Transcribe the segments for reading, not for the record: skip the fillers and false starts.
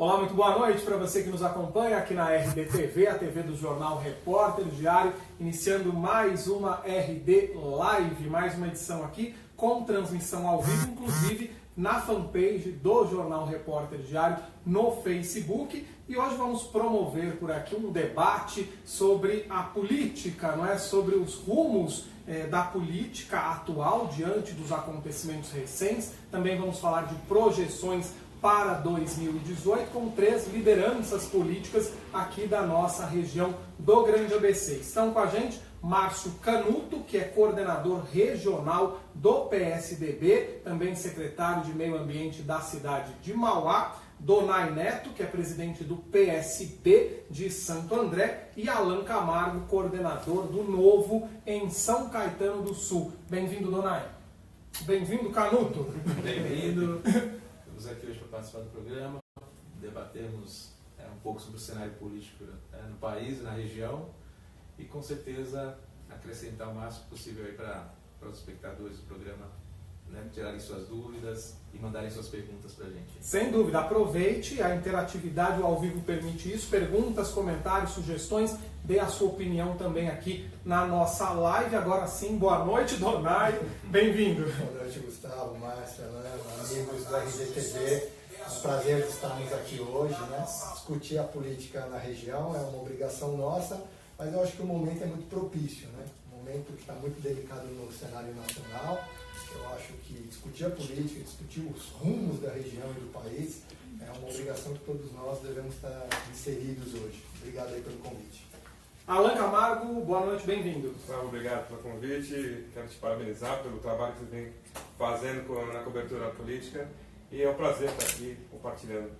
Olá, muito boa noite para você que nos acompanha aqui na RDTV, a TV do Jornal Repórter Diário, iniciando mais uma RD Live, mais uma edição aqui com transmissão ao vivo, inclusive na fanpage do Jornal Repórter Diário no Facebook. E hoje vamos promover por aqui um debate sobre a política, não é? Sobre os rumos da política atual diante dos acontecimentos recentes. Também vamos falar de projeções para 2018 com 3 lideranças políticas aqui da nossa região do Grande ABC. Estão com a gente Márcio Canuto, que é coordenador regional do PSDB, também secretário de Meio Ambiente da cidade de Mauá, Donay Neto, que é presidente do PSB de Santo André, e Alan Camargo, coordenador do Novo em São Caetano do Sul. Bem-vindo, Donay. Bem-vindo, Canuto. Bem-vindo. Estamos aqui hoje para participar do programa, debatermos um pouco sobre o cenário político no país e na região e com certeza acrescentar o máximo possível aí para os espectadores do programa, né, tirarem suas dúvidas e mandarem suas perguntas para a gente. Sem dúvida, aproveite, a interatividade, o ao vivo permite isso, perguntas, comentários, sugestões, dê a sua opinião também aqui na nossa live. Agora sim, boa noite, Donay, bem-vindo. Boa noite, Gustavo, Márcia, amigos do RDTV. É um prazer estarmos aqui hoje, né? Discutir a política na região é uma obrigação nossa, mas eu acho que o momento é muito propício, né? Um momento que está muito delicado no cenário nacional. Eu acho que discutir a política, discutir os rumos da região e do país é uma obrigação que todos nós devemos estar inseridos hoje. Obrigado aí pelo convite. Alan Camargo, boa noite, bem-vindo. Gustavo, obrigado pelo convite. Quero te parabenizar pelo trabalho que você vem fazendo na cobertura política e é um prazer estar aqui compartilhando.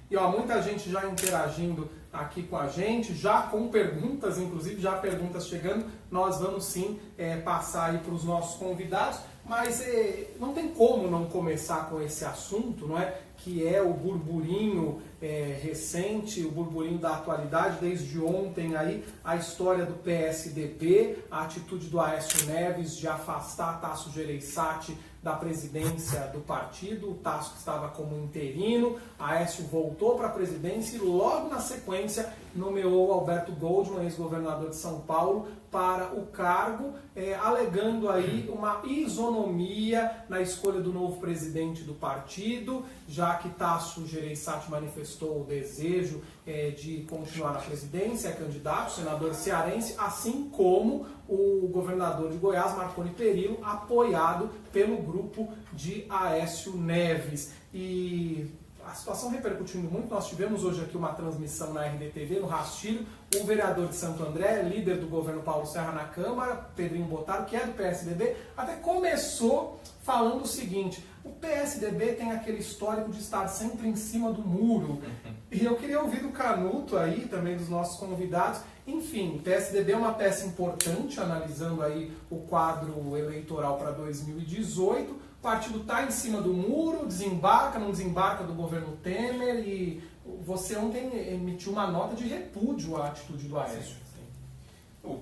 E muita gente já interagindo aqui com a gente, já com perguntas, inclusive já perguntas chegando. Nós vamos sim passar aí para os nossos convidados, mas não tem como não começar com esse assunto, não é? Que é o burburinho recente, o burburinho da atualidade, desde ontem aí, a história do PSDB, a atitude do Aécio Neves de afastar Tasso Gereissati da presidência do partido, o Tasso que estava como interino, Aécio voltou para a presidência e logo na sequência nomeou Alberto Goldman, ex-governador de São Paulo, para o cargo, alegando aí uma isonomia na escolha do novo presidente do partido, já que Tasso Gereissati manifestou o desejo de continuar na presidência, é candidato, senador cearense, assim como o governador de Goiás, Marconi Perillo, apoiado pelo grupo de Aécio Neves. E a situação repercutindo muito, nós tivemos hoje aqui uma transmissão na RDTV, no Rastilho, o vereador de Santo André, líder do governo Paulo Serra na Câmara, Pedrinho Bottaro, que é do PSDB, até começou falando o seguinte: o PSDB tem aquele histórico de estar sempre em cima do muro. E eu queria ouvir do Canuto aí, também dos nossos convidados. Enfim, o PSDB é uma peça importante, analisando aí o quadro eleitoral para 2018. O partido está em cima do muro, desembarca, não desembarca do governo Temer, e você ontem emitiu uma nota de repúdio à atitude do Aécio. O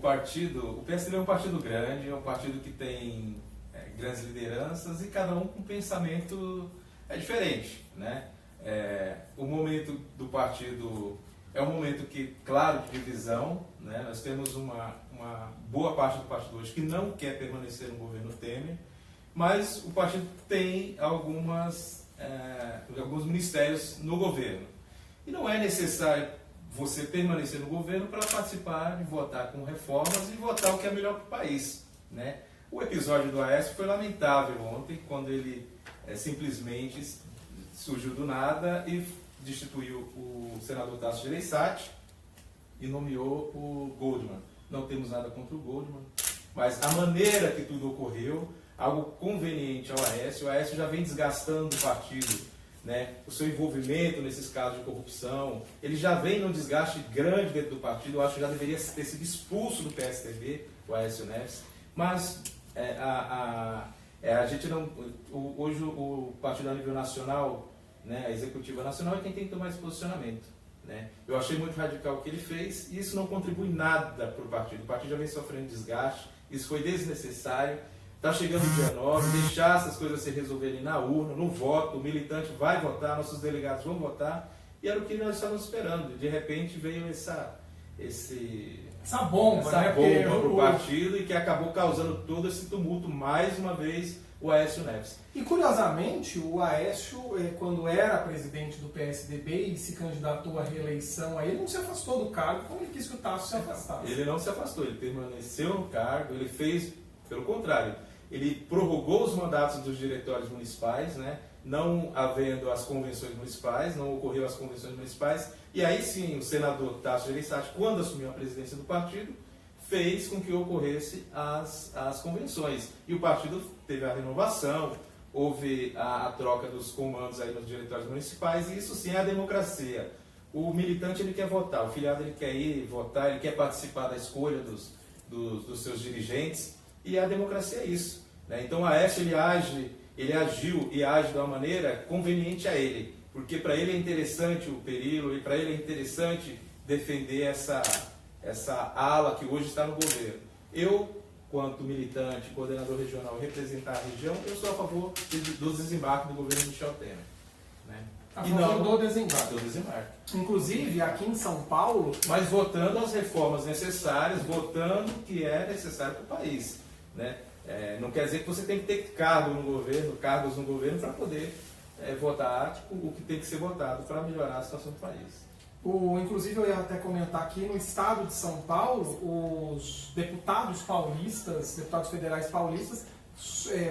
PSDB é um partido grande, é um partido que tem grandes lideranças e cada um com um pensamento diferente, né? O momento do partido é um momento que, claro, de divisão, né? Nós temos uma boa parte do partido hoje que não quer permanecer no governo Temer, mas o partido tem alguns ministérios no governo. E não é necessário você permanecer no governo para participar de votar com reformas e votar o que é melhor para o país, né? O episódio do Aécio foi lamentável ontem, quando ele simplesmente surgiu do nada e destituiu o senador Tasso Gereissati e nomeou o Goldman. Não temos nada contra o Goldman, mas a maneira que tudo ocorreu, algo conveniente ao Aécio. O Aécio já vem desgastando o partido, né? O seu envolvimento nesses casos de corrupção, ele já vem num desgaste grande dentro do partido. Eu acho que já deveria ter sido expulso do PSDB, o Aécio Neves, mas a gente não. Hoje o partido a nível nacional, né, a executiva nacional, é quem tem que tomar esse posicionamento, né? Eu achei muito radical o que ele fez e isso não contribui nada para o partido. O partido já vem sofrendo desgaste, isso foi desnecessário. Está chegando o dia 9, deixar essas coisas se resolverem na urna, no voto, o militante vai votar, nossos delegados vão votar e era o que nós estávamos esperando. De repente veio essa bomba, né? Para o partido e que acabou causando todo esse tumulto, mais uma vez, o Aécio Neves. E curiosamente, o Aécio, quando era presidente do PSDB e se candidatou à reeleição, aí ele não se afastou do cargo, como ele quis que o Tasso se afastasse. Ele não se afastou, ele permaneceu no cargo, ele fez, pelo contrário, ele prorrogou os mandatos dos diretórios municipais, né? Não havendo as convenções municipais, não ocorreu as convenções municipais, e aí sim o senador Tasso Gereissati, quando assumiu a presidência do partido, fez com que ocorresse as convenções. E o partido teve a renovação, houve a troca dos comandos aí nos diretórios municipais, e isso sim é a democracia. O militante ele quer votar, o filiado ele quer ir votar, ele quer participar da escolha dos seus dirigentes, e a democracia é isso, né? Então a Aécio ele agiu e age de uma maneira conveniente a ele, porque para ele é interessante o Perillo e para ele é interessante defender essa ala que hoje está no governo. Eu, quanto militante, coordenador regional, representar a região, eu sou a favor do desembarque do governo Michel Temer, né? A favor do desembarque. Do desembarque. Inclusive, aqui em São Paulo... Mas votando as reformas necessárias, votando o que é necessário para o país, né? Não quer dizer que você tem que ter cargos no governo para poder votar o que tem que ser votado para melhorar a situação do país. Inclusive, eu ia até comentar aqui, no estado de São Paulo, os deputados paulistas, deputados federais paulistas,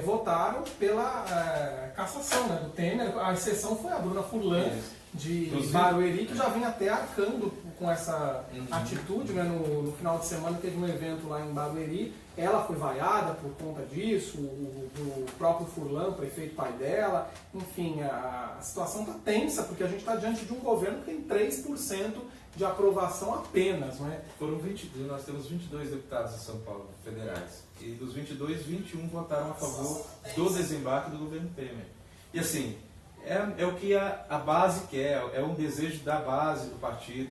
votaram pela cassação, né, do Temer. A exceção foi a Bruna Furlan, de Barueri, que já vem até arcando com essa atitude, né? No final de semana teve um evento lá em Barueri, ela foi vaiada por conta disso, o próprio Furlan, o prefeito pai dela, enfim, a situação está tensa, porque a gente está diante de um governo que tem 3% de aprovação apenas, não é? Foram 22, nós temos 22 deputados em São Paulo, federais, e dos 22, 21 votaram a favor do desembarque do governo Temer. E assim, é o que a base quer, é um desejo da base do partido.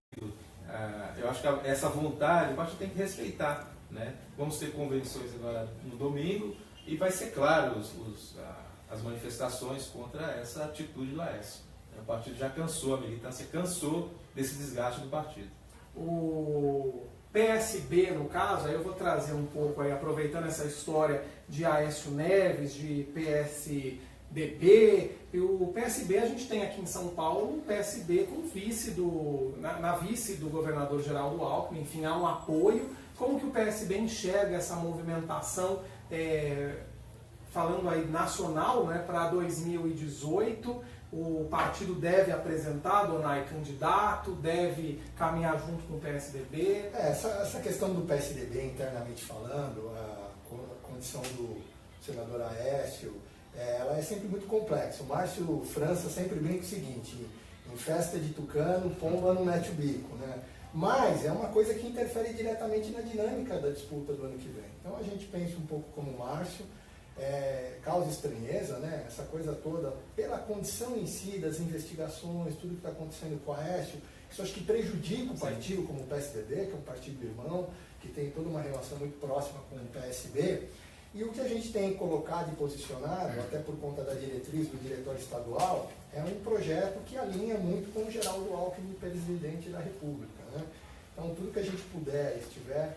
Eu acho que essa vontade o partido tem que respeitar, né? Vamos ter convenções agora no domingo e vai ser claro as manifestações contra essa atitude do Aécio. O partido já cansou, a militância cansou desse desgaste do partido. O PSB, no caso, aí eu vou trazer um pouco, aí, aproveitando essa história de Aécio Neves, de PSDB, e o PSB, a gente tem aqui em São Paulo o PSB com vice na vice do governador Geraldo Alckmin, enfim, há um apoio. Como que o PSB enxerga essa movimentação, falando aí nacional, né, para 2018? O partido deve apresentar, Donai, candidato, deve caminhar junto com o PSDB? Essa questão do PSDB, internamente falando, a condição do senador Aécio, ela é sempre muito complexa. O Márcio França sempre brinca o seguinte: em festa de tucano, pomba não mete o bico, né? Mas é uma coisa que interfere diretamente na dinâmica da disputa do ano que vem. Então a gente pensa um pouco como o Márcio, causa estranheza, né? Essa coisa toda, pela condição em si das investigações, tudo que está acontecendo com o Aécio, isso acho que prejudica o partido como o PSDB, que é um partido irmão, que tem toda uma relação muito próxima com o PSB. E o que a gente tem colocado e posicionado, até por conta da diretriz do diretório estadual, é um projeto que alinha muito com o Geraldo Alckmin, presidente da República, né? Então, tudo que a gente puder, estiver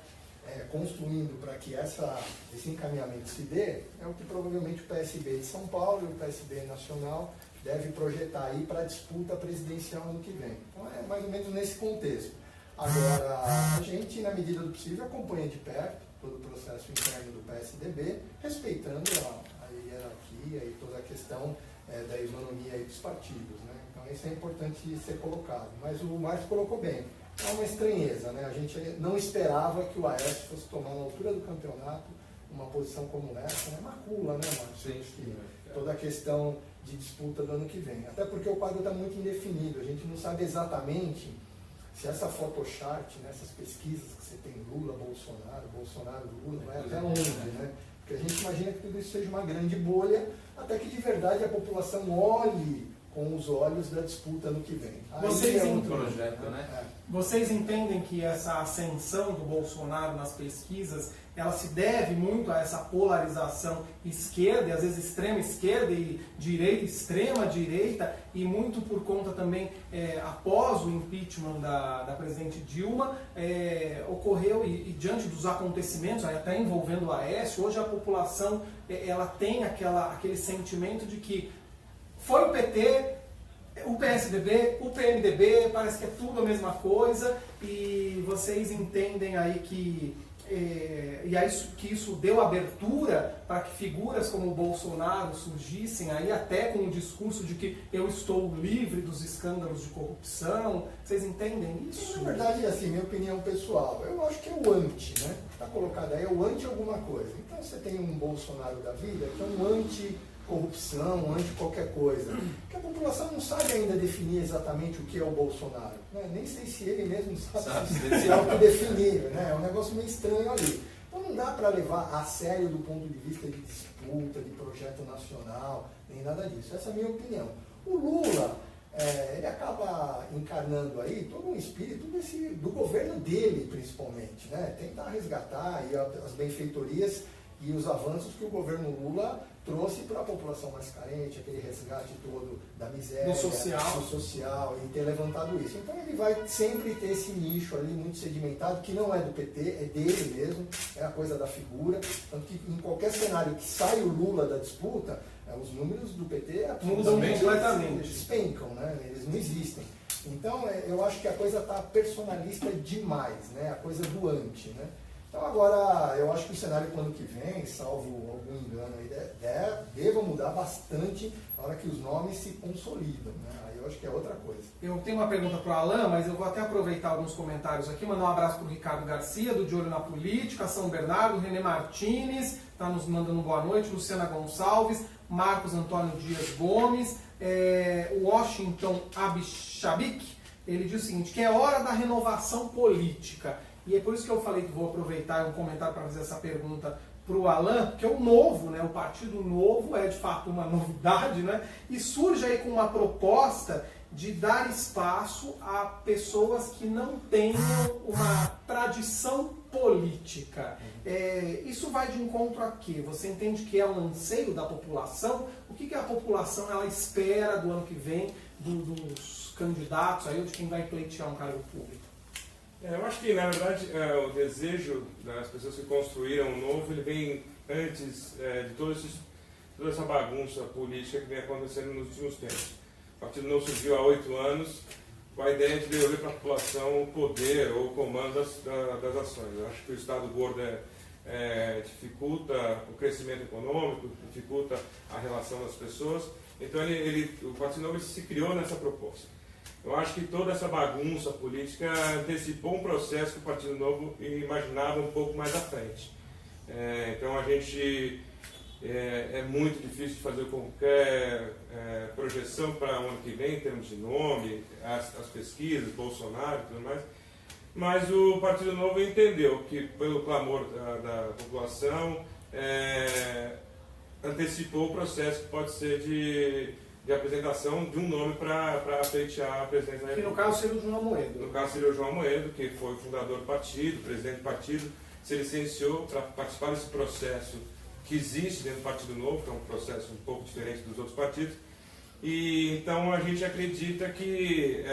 construindo para que esse encaminhamento se dê, é o que provavelmente o PSB de São Paulo e o PSB nacional deve projetar aí para a disputa presidencial ano que vem. Então, é mais ou menos nesse contexto. Agora, a gente, na medida do possível, acompanha de perto todo o processo interno do PSDB, respeitando a hierarquia e toda a questão da isonomia aí dos partidos, né? Então isso é importante ser colocado. Mas o Márcio colocou bem. É uma estranheza, né? A gente não esperava que o Aécio fosse tomar na altura do campeonato uma posição como essa, né? Macula, né, Márcio? Sim. Toda a questão de disputa do ano que vem. Até porque o quadro está muito indefinido. A gente não sabe exatamente se essa photochart, né, essas pesquisas que você tem Lula, Bolsonaro, Lula, vai até onde, né? Porque a gente imagina que tudo isso seja uma grande bolha, até que de verdade a população olhe com com os olhos da disputa no que vem. Vocês um projeto, né? Vocês entendem que essa ascensão do Bolsonaro nas pesquisas, ela se deve muito a essa polarização esquerda, e às vezes extrema esquerda e direita, extrema direita, e muito por conta também, após o impeachment da presidente Dilma, ocorreu, e diante dos acontecimentos, até envolvendo o Aécio, hoje a população ela tem aquele sentimento de que foi o PT, o PSDB, o PMDB, parece que é tudo a mesma coisa, e vocês entendem aí que isso deu abertura para que figuras como o Bolsonaro surgissem aí até com o discurso de que eu estou livre dos escândalos de corrupção. Vocês entendem isso? Na verdade, assim, minha opinião pessoal, eu acho que é o anti, né? Está colocado aí, é o anti alguma coisa. Então você tem um Bolsonaro da vida que é um anti-corrupção, anti qualquer coisa. Porque a população não sabe ainda definir exatamente o que é o Bolsonaro. Né? Nem sei se ele mesmo sabe se autodefinir, né? É um negócio meio estranho ali. Então não dá para levar a sério do ponto de vista de disputa, de projeto nacional, nem nada disso. Essa é a minha opinião. O Lula, ele acaba encarnando aí todo um espírito do governo dele, principalmente, né? Tentar resgatar aí as benfeitorias e os avanços que o governo Lula trouxe para a população mais carente, aquele resgate todo da miséria, do social, e ter levantado isso. Então ele vai sempre ter esse nicho ali muito sedimentado, que não é do PT, é dele mesmo, é a coisa da figura. Tanto que em qualquer cenário que sai o Lula da disputa, os números do PT mudam completamente, despencam, né? Eles não existem. Então eu acho que a coisa está personalista demais, né? A coisa do anti, né? Então agora, eu acho que o cenário para o ano que vem, salvo algum engano aí, deva mudar bastante na hora que os nomes se consolidam, né? Aí eu acho que é outra coisa. Eu tenho uma pergunta para o Alan, mas eu vou até aproveitar alguns comentários aqui, mandar um abraço para o Ricardo Garcia, do De Olho na Política, São Bernardo, René Martins, está nos mandando boa noite, Luciana Gonçalves, Marcos Antônio Dias Gomes, Washington Abishabik, ele diz o seguinte, que é hora da renovação política. E é por isso que eu falei que vou aproveitar um comentário para fazer essa pergunta para o Alan, porque o Novo, né, o Partido Novo é de fato uma novidade, né, e surge aí com uma proposta de dar espaço a pessoas que não tenham uma tradição política. Isso vai de encontro a quê? Você entende que é um anseio da população? O que a população ela espera do ano que vem dos candidatos, aí, ou de quem vai pleitear um cargo público? Eu acho que, na verdade, o desejo das pessoas que construíram o Novo, ele vem antes de toda essa bagunça política que vem acontecendo nos últimos tempos. O Partido Novo surgiu há 8 anos com a ideia de devolver para a população o poder ou o comando das ações. Eu acho que o Estado gordo dificulta o crescimento econômico, dificulta a relação das pessoas. Então, o Partido Novo se criou nessa proposta. Eu acho que toda essa bagunça política antecipou um processo que o Partido Novo imaginava um pouco mais à frente. Então a gente é muito difícil de fazer qualquer projeção para o ano que vem em termos de nome, as pesquisas, Bolsonaro e tudo mais. Mas o Partido Novo entendeu que, pelo clamor da população, antecipou o processo que pode ser de apresentação de um nome para pleitear a presidência da República. Que no caso seria o João Amoedo. No caso seria o João Amoedo, que foi o fundador do partido, presidente do partido, se licenciou para participar desse processo que existe dentro do Partido Novo, que é um processo um pouco diferente dos outros partidos. E então a gente acredita que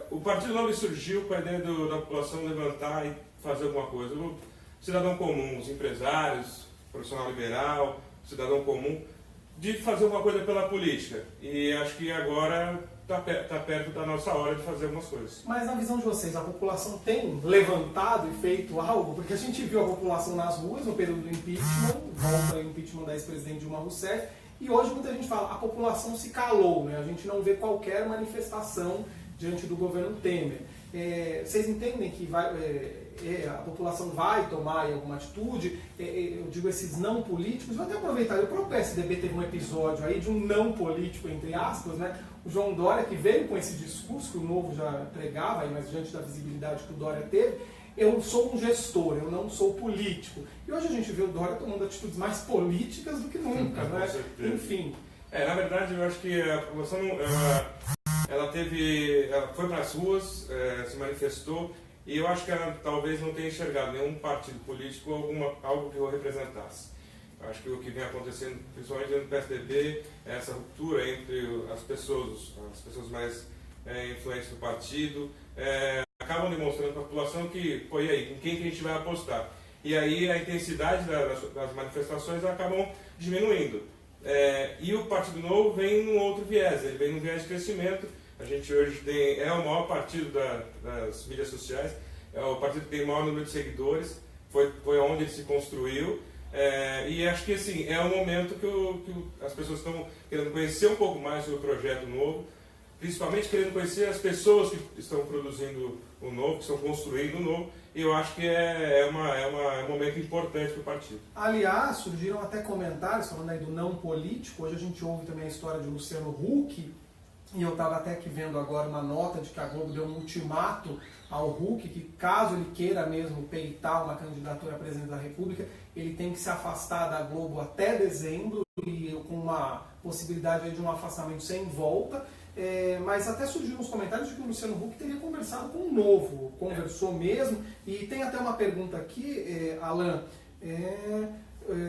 o Partido Novo surgiu com a ideia da população levantar e fazer alguma coisa. O cidadão comum, os empresários, o profissional liberal, o cidadão comum, de fazer alguma coisa pela política. E acho que agora está perto da nossa hora de fazer algumas coisas. Mas na visão de vocês, a população tem levantado e feito algo? Porque a gente viu a população nas ruas no período do impeachment, volta ao impeachment da ex-presidente Dilma Rousseff, e hoje muita gente fala, a população se calou, né? A gente não vê qualquer manifestação diante do governo Temer. Vocês entendem que a população vai tomar alguma atitude? Eu digo esses não políticos, vou até aproveitar, o próprio PSDB teve um episódio aí de um não político, entre aspas, né? O João Dória, que veio com esse discurso que o Novo já pregava, mas diante da visibilidade que o Dória teve, eu sou um gestor, eu não sou político. E hoje a gente vê o Dória tomando atitudes mais políticas do que nunca, né? Enfim. Na verdade, eu acho que a população ela foi para as ruas, se manifestou, e eu acho que ela talvez não tenha enxergado nenhum partido político algo que o representasse. Eu acho que o que vem acontecendo, principalmente dentro do PSDB, é essa ruptura entre as pessoas mais influentes do partido, acabam demonstrando para a população que, pô, e aí, em quem que a gente vai apostar? E aí a intensidade das manifestações acabam diminuindo. E o Partido Novo vem num outro viés, ele vem num viés de crescimento. A gente hoje é o maior partido das mídias sociais, é o partido que tem o maior número de seguidores, foi onde ele se construiu. E acho que assim, é um momento que as pessoas estão querendo conhecer um pouco mais sobre o projeto novo, principalmente querendo conhecer as pessoas que estão produzindo o novo, que estão construindo o novo, e eu acho que é um momento importante para o partido. Aliás, surgiram até comentários falando aí do não político. Hoje a gente ouve também a história de Luciano Huck, e eu estava até aqui vendo agora uma nota de que a Globo deu um ultimato ao Huck, que caso ele queira mesmo peitar uma candidatura a presidente da República, ele tem que se afastar da Globo até dezembro, e com uma possibilidade aí de um afastamento sem volta. Mas até surgiu nos comentários de que o Luciano Huck teria conversado com o Novo, conversou mesmo, e tem até uma pergunta aqui, Alan,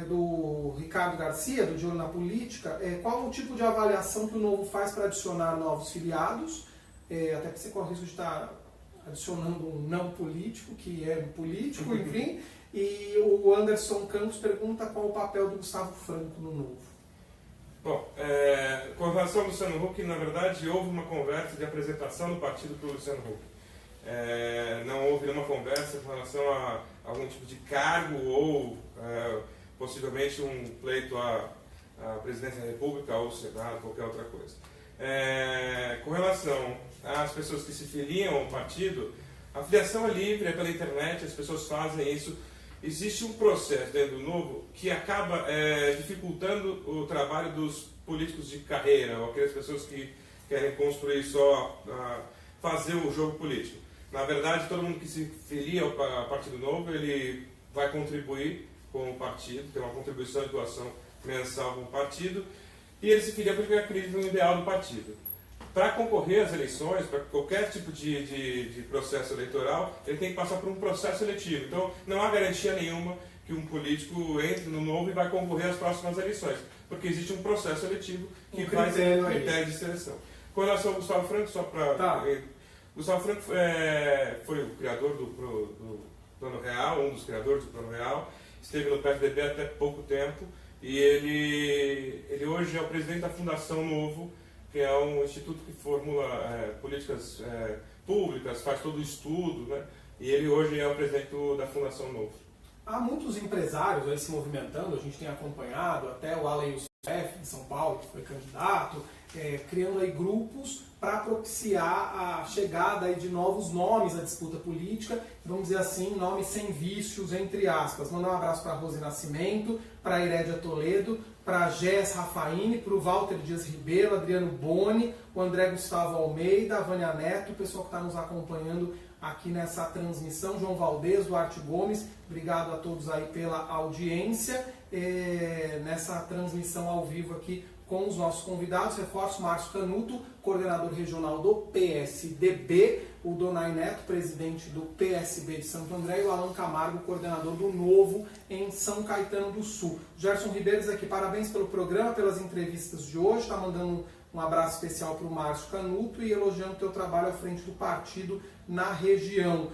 do Ricardo Garcia, do De Olho na Política, qual o tipo de avaliação que o Novo faz para adicionar novos filiados, até que você corre o risco de estar adicionando um não político, que é político, enfim, e o Anderson Campos pergunta qual o papel do Gustavo Franco no Novo. Bom, com relação ao Luciano Huck, na verdade, houve uma conversa de apresentação do partido para o Luciano Huck. Não houve nenhuma conversa com relação a algum tipo de cargo ou possivelmente um pleito à presidência da República ou ao Senado, qualquer outra coisa. Com relação às pessoas que se filiam ao partido, a filiação é livre, é pela internet, as pessoas fazem isso. Existe um processo dentro do Novo que acaba dificultando o trabalho dos políticos de carreira, ou aquelas pessoas que querem construir só, fazer o jogo político. Na verdade, todo mundo que se filia ao Partido Novo, ele vai contribuir com o partido, tem uma contribuição de doação mensal com o partido, e ele se filia porque acredita no ideal do partido. Para concorrer às eleições, para qualquer tipo de processo eleitoral, ele tem que passar por um processo seletivo. Então, não há garantia nenhuma que um político entre no Novo e vai concorrer às próximas eleições, porque existe um processo seletivo que vai ser um critério de seleção. Com relação ao Gustavo Franco, só para... Gustavo Franco foi o criador do Plano Real, um dos criadores do Plano Real, esteve no PSDB até pouco tempo, e ele hoje é o presidente da Fundação Novo, que é um instituto que formula políticas públicas, faz todo o estudo, né? E ele hoje é o presidente da Fundação Novo. Há muitos empresários aí se movimentando, a gente tem acompanhado, até o Alan Youssef, de São Paulo, que foi candidato, criando aí grupos para propiciar a chegada aí de novos nomes à disputa política, vamos dizer assim, nomes sem vícios, entre aspas. Mandar um abraço para a Rose Nascimento, para a Herédia Toledo, para a Jess Rafaini, para o Walter Dias Ribeiro, Adriano Boni, o André Gustavo Almeida, a Vânia Neto, o pessoal que está nos acompanhando aqui nessa transmissão, João Valdez, Duarte Gomes, obrigado a todos aí pela audiência, nessa transmissão ao vivo aqui com os nossos convidados. Reforço: Márcio Canuto, coordenador regional do PSDB, o Donai Neto, presidente do PSB de Santo André, e o Alan Camargo, coordenador do Novo em São Caetano do Sul. Gerson Ribeiro aqui, parabéns pelo programa, pelas entrevistas de hoje, está mandando um abraço especial para o Márcio Canuto e elogiando o teu trabalho à frente do partido na região.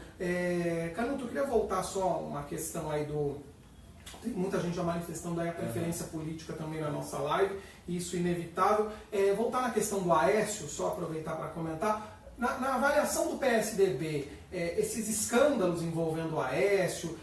Canuto, eu queria voltar só uma questão aí tem muita gente já manifestando aí a preferência política também na nossa live, isso inevitável. Voltar na questão do Aécio, só aproveitar para comentar. Na avaliação do PSDB, esses escândalos envolvendo o Aécio,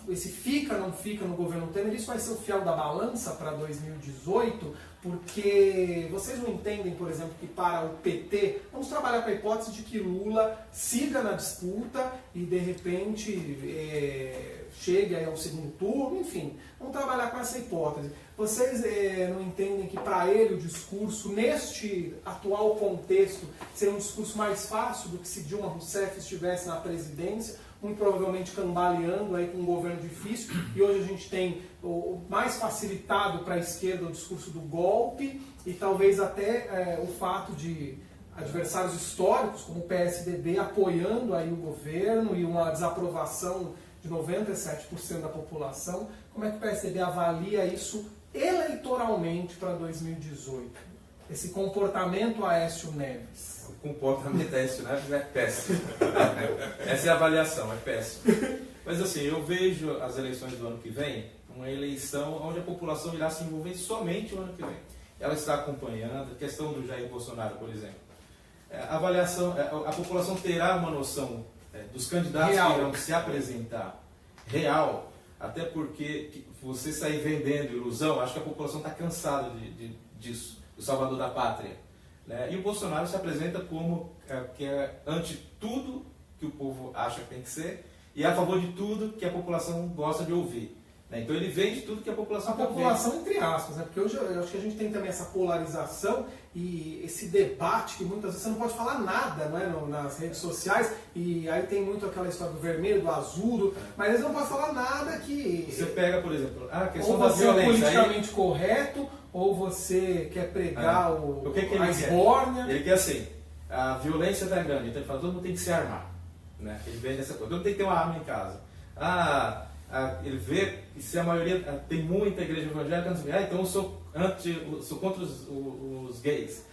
esse fica, não fica no governo Temer, isso vai ser o fiel da balança para 2018? Porque vocês não entendem, por exemplo, que para o PT, vamos trabalhar com a hipótese de que Lula siga na disputa e de repente chegue aí ao segundo turno, enfim, vamos trabalhar com essa hipótese. Vocês não entendem que para ele o discurso, neste atual contexto, seria um discurso mais fácil do que se Dilma Rousseff estivesse na presidência, muito provavelmente cambaleando aí com um governo difícil, e hoje a gente tem o mais facilitado para a esquerda o discurso do golpe, e talvez até o fato de adversários históricos, como o PSDB, apoiando aí o governo e uma desaprovação de 97% da população. Como é que o PSDB avalia isso eleitoralmente para 2018? Esse comportamento Aécio Neves. O comportamento Aécio Neves é péssimo. Essa é a avaliação, é péssimo. Mas assim, eu vejo as eleições do ano que vem uma eleição onde a população irá se envolver somente o ano que vem. Ela está acompanhando a questão do Jair Bolsonaro, por exemplo. A avaliação, a população terá uma noção dos candidatos real, que irão se apresentar real, até porque você sair vendendo ilusão, acho que a população está cansada disso, do salvador da pátria. Né? E o Bolsonaro se apresenta como que é ante tudo que o povo acha que tem que ser e a favor de tudo que a população gosta de ouvir. Né? Então ele vende tudo que a população quer. A população, entre aspas, né? Porque hoje eu acho que a gente tem também essa polarização e esse debate que muitas vezes você não pode falar nada, não é? Nas redes sociais, e aí tem muito aquela história do vermelho, do azul, mas eles não podem falar nada que... Você pega, por exemplo, a questão ou da você violência. é politicamente correto, ou você quer pregar o que ele a esbórnia. Ele quer assim, a violência está grande, então ele fala, todo mundo tem que se armar. Né? Ele vende essa coisa, todo mundo tem que ter uma arma em casa. Ele vê que se a maioria tem muita igreja evangélica, então eu sou contra os gays.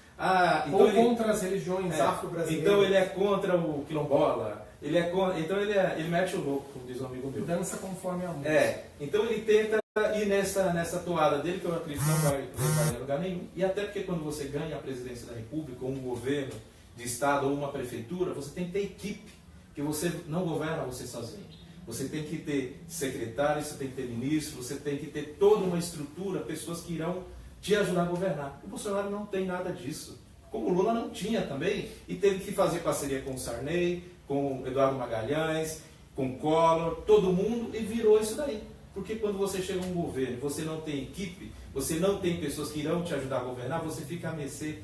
Então ou contra as religiões afro-brasileiras. Então ele é contra o quilombola. Então ele mete o louco, como diz um amigo meu. Dança conforme a música. Então ele tenta ir nessa toada dele, que eu acredito que não vai levar em lugar nenhum. E até porque quando você ganha a presidência da República, ou um governo de estado, ou uma prefeitura, você tem que ter equipe, que você não governa você sozinho. Você tem que ter secretários, você tem que ter ministros, você tem que ter toda uma estrutura, pessoas que irão te ajudar a governar. O Bolsonaro não tem nada disso. Como o Lula não tinha também, e teve que fazer parceria com o Sarney, com o Eduardo Magalhães, com o Collor, todo mundo, e virou isso daí. Porque quando você chega a um governo, você não tem equipe, você não tem pessoas que irão te ajudar a governar, você fica a mercê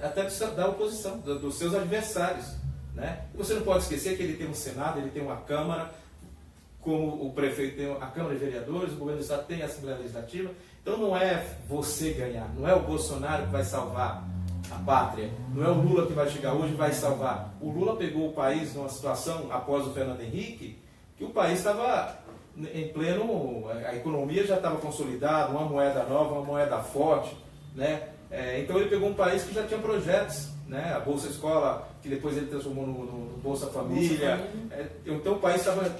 até da oposição, dos seus adversários. Né? E você não pode esquecer que ele tem um Senado, ele tem uma Câmara, como o prefeito tem a Câmara de Vereadores, o governo do Estado tem a Assembleia Legislativa. Então não é você ganhar, não é o Bolsonaro que vai salvar a pátria, não é o Lula que vai chegar hoje e vai salvar. O Lula pegou o país numa situação, após o Fernando Henrique, que o país estava em pleno, a economia já estava consolidada, uma moeda nova, uma moeda forte, né? Então ele pegou um país que já tinha projetos, né? A Bolsa Escola, que depois ele transformou no Bolsa Família. Então o país estava...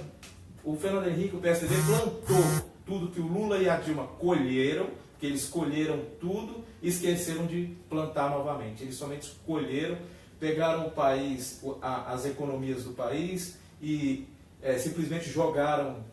O Fernando Henrique, o PSDB, plantou tudo que o Lula e a Dilma colheram, que eles colheram tudo e esqueceram de plantar novamente. Eles somente colheram, pegaram o país, as economias do país e simplesmente jogaram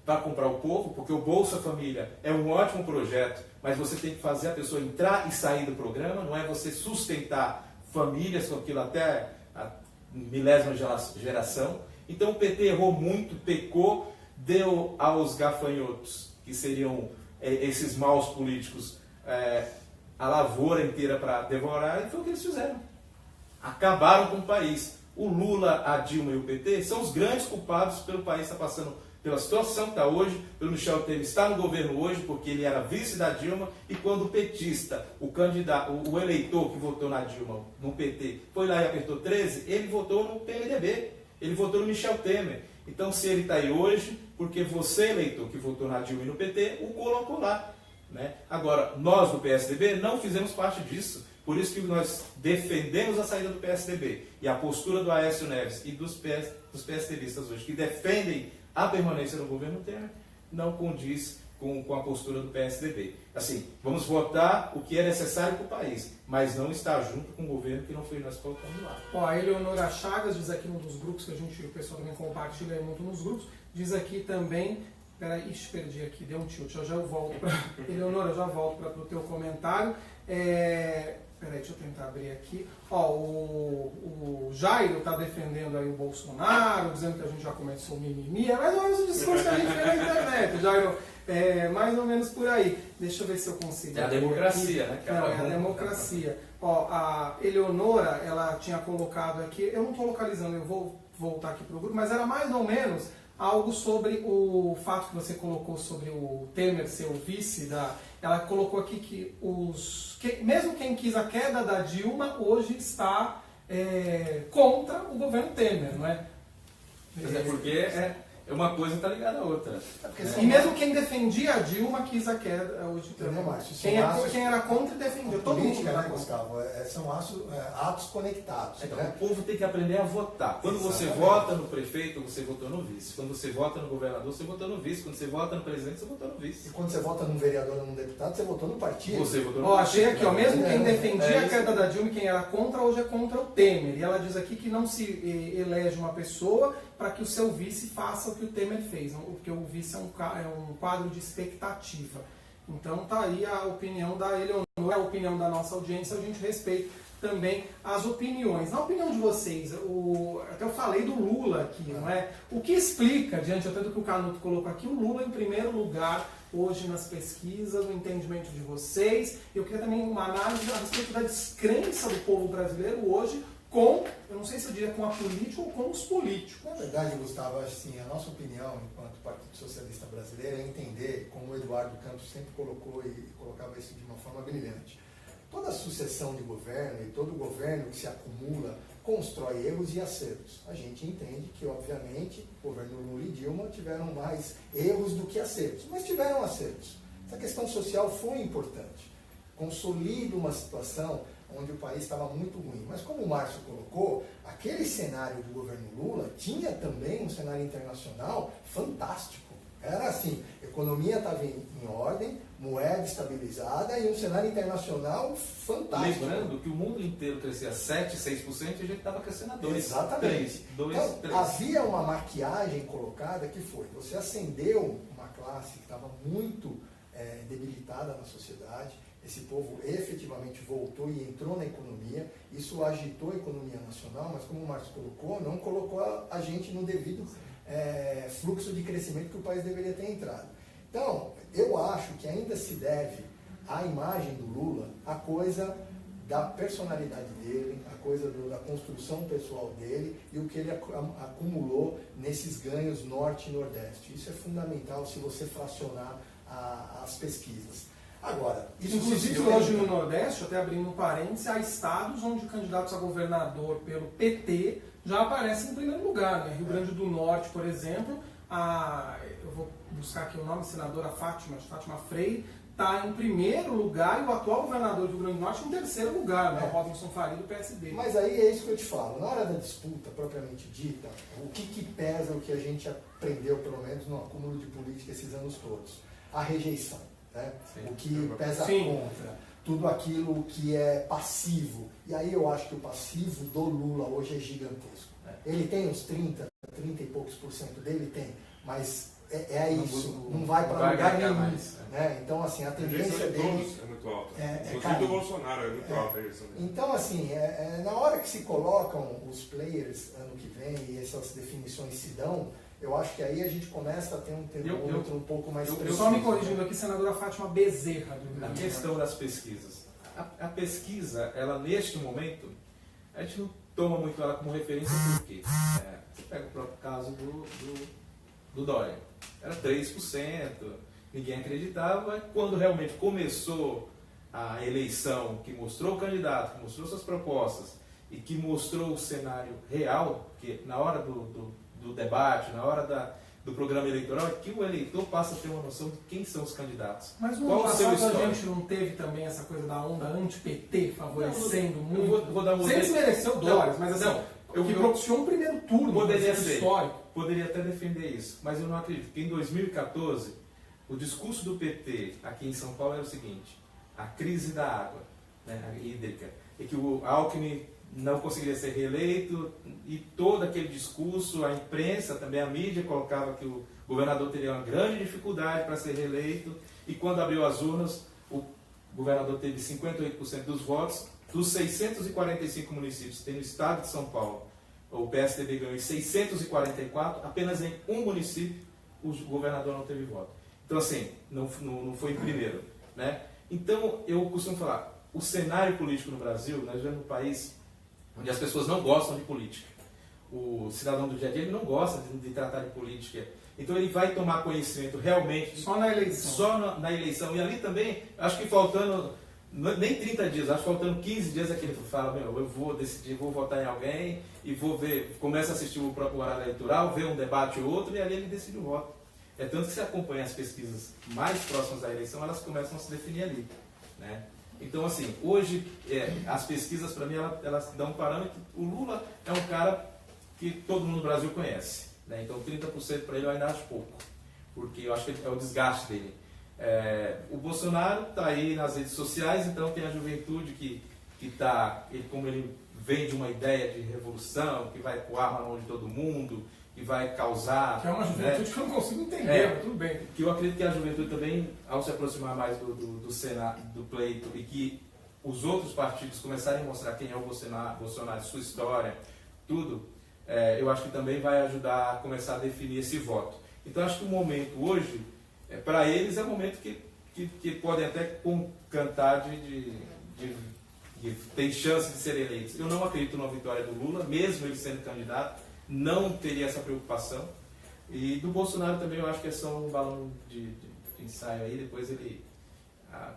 para comprar o povo, porque o Bolsa Família é um ótimo projeto, mas você tem que fazer a pessoa entrar e sair do programa, não é você sustentar famílias com aquilo até a milésima geração. Então o PT errou muito, pecou, deu aos gafanhotos, que seriam esses maus políticos, a lavoura inteira para devorar, e foi o que eles fizeram. Acabaram com o país. O Lula, a Dilma e o PT são os grandes culpados pelo país estar passando pela situação que está hoje, pelo Michel Temer estar no governo hoje, porque ele era vice da Dilma, e quando o petista, o candidato, o eleitor que votou na Dilma, no PT, foi lá e apertou 13, ele votou no PMDB, ele votou no Michel Temer. Então, se ele está aí hoje, porque você, eleitor, que votou na Dilma e no PT, o colocou lá. Né? Agora, nós do PSDB não fizemos parte disso. Por isso que nós defendemos a saída do PSDB. E a postura do Aécio Neves e dos PSDBistas hoje, que defendem a permanência do governo Temer, não condiz com a postura do PSDB. Assim, vamos votar o que é necessário para o país, mas não estar junto com o governo que não foi nós colocando lá. Ó, a Eleonora Chagas diz aqui num dos grupos que o pessoal também compartilha muito nos grupos, diz aqui também, peraí, perdi aqui, deu um tilt, já eu volto para Eleonora, já volto para o teu comentário. Peraí, deixa eu tentar abrir aqui. Ó, o Jairo está defendendo aí o Bolsonaro, dizendo que a gente já começou mimimi. É mais ou menos o discurso que a gente vê na internet, Jairo. Mais ou menos por aí. Deixa eu ver se eu consigo. É a democracia, né? Não, é a democracia. Ó, a Eleonora, ela tinha colocado aqui, eu não estou localizando, eu vou voltar aqui para o grupo, mas era mais ou menos algo sobre o fato que você colocou sobre o Temer ser o vice da... Ela colocou aqui que mesmo quem quis a queda da Dilma hoje está contra o governo Temer, não é? Mas é porque uma coisa está ligada à outra. E mesmo quem defendia a Dilma quis a queda hoje também. Quem era contra defendia. Todo mundo, né, Gustavo? São atos conectados. Então, né? o povo tem que aprender a votar. Quando você vota no prefeito, você votou no vice. Quando você vota no governador, você votou no vice. Quando você vota no presidente, você votou no vice. E quando você vota num vereador ou num deputado, você votou no partido. Você votou no partido. Achei aqui, mesmo quem defendia a queda da Dilma e quem era contra, hoje é contra o Temer. E ela diz aqui que não se elege uma pessoa para que o seu vice faça o que o Temer fez, porque o vice é um quadro de expectativa. Então tá aí a opinião da Eleonora, a opinião da nossa audiência, a gente respeita também as opiniões. Na opinião de vocês, até eu falei do Lula aqui, não é? O que explica, diante até do que o Canuto colocou aqui, o Lula em primeiro lugar hoje nas pesquisas, no entendimento de vocês? Eu queria também uma análise a respeito da descrença do povo brasileiro hoje eu não sei se eu diria com a política ou com os políticos. Na verdade, Gustavo, assim, a nossa opinião, enquanto Partido Socialista Brasileiro, é entender, como o Eduardo Campos sempre colocou e colocava isso de uma forma brilhante. Toda sucessão de governo e todo governo que se acumula constrói erros e acertos. A gente entende que, obviamente, o governo Lula e Dilma tiveram mais erros do que acertos, mas tiveram acertos. Essa questão social foi importante. Consolida uma situação onde o país estava muito ruim. Mas como o Márcio colocou, aquele cenário do governo Lula tinha também um cenário internacional fantástico. Era assim, a economia estava em ordem, moeda estabilizada e um cenário internacional fantástico. Lembrando que o mundo inteiro crescia 7%, 6% e a gente estava crescendo a 2%. Exatamente. 3%. Então, havia uma maquiagem colocada que foi, você acendeu uma classe que estava muito debilitada na sociedade. Esse povo efetivamente voltou e entrou na economia, isso agitou a economia nacional, mas como o Marcos colocou, não colocou a gente no devido fluxo de crescimento que o país deveria ter entrado. Então, eu acho que ainda se deve à imagem do Lula a coisa da personalidade dele, a coisa da construção pessoal dele e o que ele acumulou nesses ganhos norte e nordeste. Isso é fundamental se você fracionar as pesquisas. Agora, isso inclusive hoje no Nordeste, até abrindo um parênteses, há estados onde candidatos a governador pelo PT já aparecem em primeiro lugar. Né? Rio Grande do Norte, por exemplo, eu vou buscar aqui o nome, senadora Fátima Freire, está em primeiro lugar e o atual governador do Rio Grande do Norte em terceiro lugar, né? O Robinson Faria do PSD. Mas aí é isso que eu te falo. Na hora da disputa propriamente dita, o que pesa, o que a gente aprendeu, pelo menos no acúmulo de política esses anos todos? A rejeição. Né? O que pesa contra, tudo aquilo que é passivo. E aí eu acho que o passivo do Lula hoje é gigantesco. Ele tem uns 30 e poucos % dele, tem, mas isso, não vai para lugar nenhum. Né? Então, assim, a tendência dele é muito alta. Inclusive do Bolsonaro é muito alta a rejeição dele. Então, assim, na hora que se colocam os players ano que vem e essas definições se dão, eu acho que aí a gente começa a ter um termômetro um pouco mais preciso. Só me corrigindo aqui, senadora Fátima Bezerra. A questão das pesquisas. A pesquisa, ela neste momento, a gente não toma muito ela como referência porque você pega o próprio caso do Dória. Era 3%, ninguém acreditava. Quando realmente começou a eleição, que mostrou o candidato, que mostrou suas propostas e que mostrou o cenário real, que na hora do debate, na hora do programa eleitoral, é que o eleitor passa a ter uma noção de quem são os candidatos. Mas no ano passado a gente não teve também essa coisa da onda anti-PT favorecendo muito? Vou dar um sem desmerecer o Dória, mas assim, que propiciou um primeiro turno. Poderia ser histórico. Poderia até defender isso, mas eu não acredito. Porque em 2014, o discurso do PT aqui em São Paulo era o seguinte: a crise da água, né, a hídrica, e que o Alckmin não conseguiria ser reeleito, e todo aquele discurso, a imprensa, também a mídia, colocava que o governador teria uma grande dificuldade para ser reeleito, e quando abriu as urnas, o governador teve 58% dos votos. Dos 645 municípios que tem no estado de São Paulo, o PSDB ganhou em 644, apenas em um município o governador não teve voto. Então, assim, não foi em primeiro. Né? Então, eu costumo falar, o cenário político no Brasil, nós vivemos um país onde as pessoas não gostam de política. o cidadão do dia a dia ele não gosta de tratar de política. Então ele vai tomar conhecimento realmente Só na eleição. Só na eleição. E ali também, acho que faltando nem 30 dias, acho que faltando 15 dias é que ele fala, eu vou decidir, vou votar em alguém e vou ver, começa a assistir o próprio horário eleitoral, vê um debate ou outro e ali ele decide o voto. É tanto que se acompanha as pesquisas mais próximas da eleição, elas começam a se definir ali, né? Então, assim, hoje, as pesquisas, para mim, elas dão um parâmetro. O Lula é um cara que todo mundo no Brasil conhece, né? Então, 30% para ele eu ainda acho pouco, porque eu acho que é o desgaste dele. O Bolsonaro está aí nas redes sociais, então tem a juventude que está, como ele vem de uma ideia de revolução, que vai pôr arma na mão de todo mundo, que vai causar... Que é uma juventude, né, que eu não consigo entender, mas tudo bem. Que eu acredito que a juventude também, ao se aproximar mais do Senado, do pleito, e que os outros partidos começarem a mostrar quem é o Bolsonaro, sua história, tudo, eu acho que também vai ajudar a começar a definir esse voto. Então, acho que o momento hoje, para eles, é um momento que podem até cantar tem chance de serem eleitos. Eu não acredito na vitória do Lula, mesmo ele sendo candidato, não teria essa preocupação. E do Bolsonaro também eu acho que é só um balão de ensaio aí, depois ele,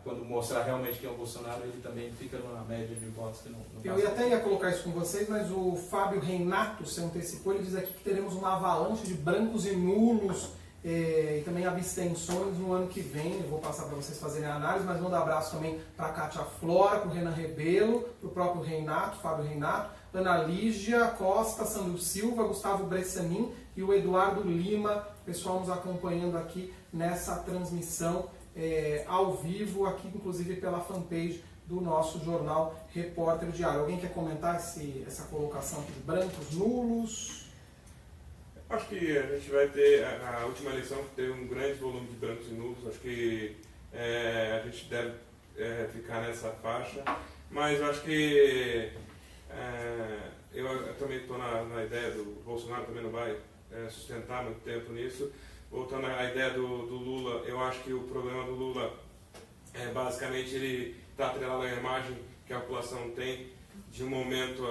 quando mostrar realmente quem é o Bolsonaro, ele também fica numa média de votos que não Eu até ia colocar isso com vocês, mas o Fábio Reinato se antecipou, ele diz aqui que teremos uma avalanche de brancos e nulos e também abstenções no ano que vem. Eu vou passar para vocês fazerem a análise, mas mando um abraço também para a Cátia Flora, para o Renan Rebelo, para o próprio Reinato, Fábio Reinato, Ana Lígia Costa, Sandro Silva, Gustavo Bressanin e o Eduardo Lima, pessoal nos acompanhando aqui nessa transmissão ao vivo, aqui inclusive pela fanpage do nosso jornal Repórter Diário. Alguém quer comentar essa colocação aqui de brancos, nulos? Acho que a gente vai ter, a última eleição teve um grande volume de brancos e nulos, acho que a gente deve ficar nessa faixa, mas eu acho que eu também estou na ideia do Bolsonaro, também não vai sustentar muito tempo nisso. Voltando à ideia do Lula, eu acho que o problema do Lula é basicamente ele está atrelado à imagem que a população tem de um momento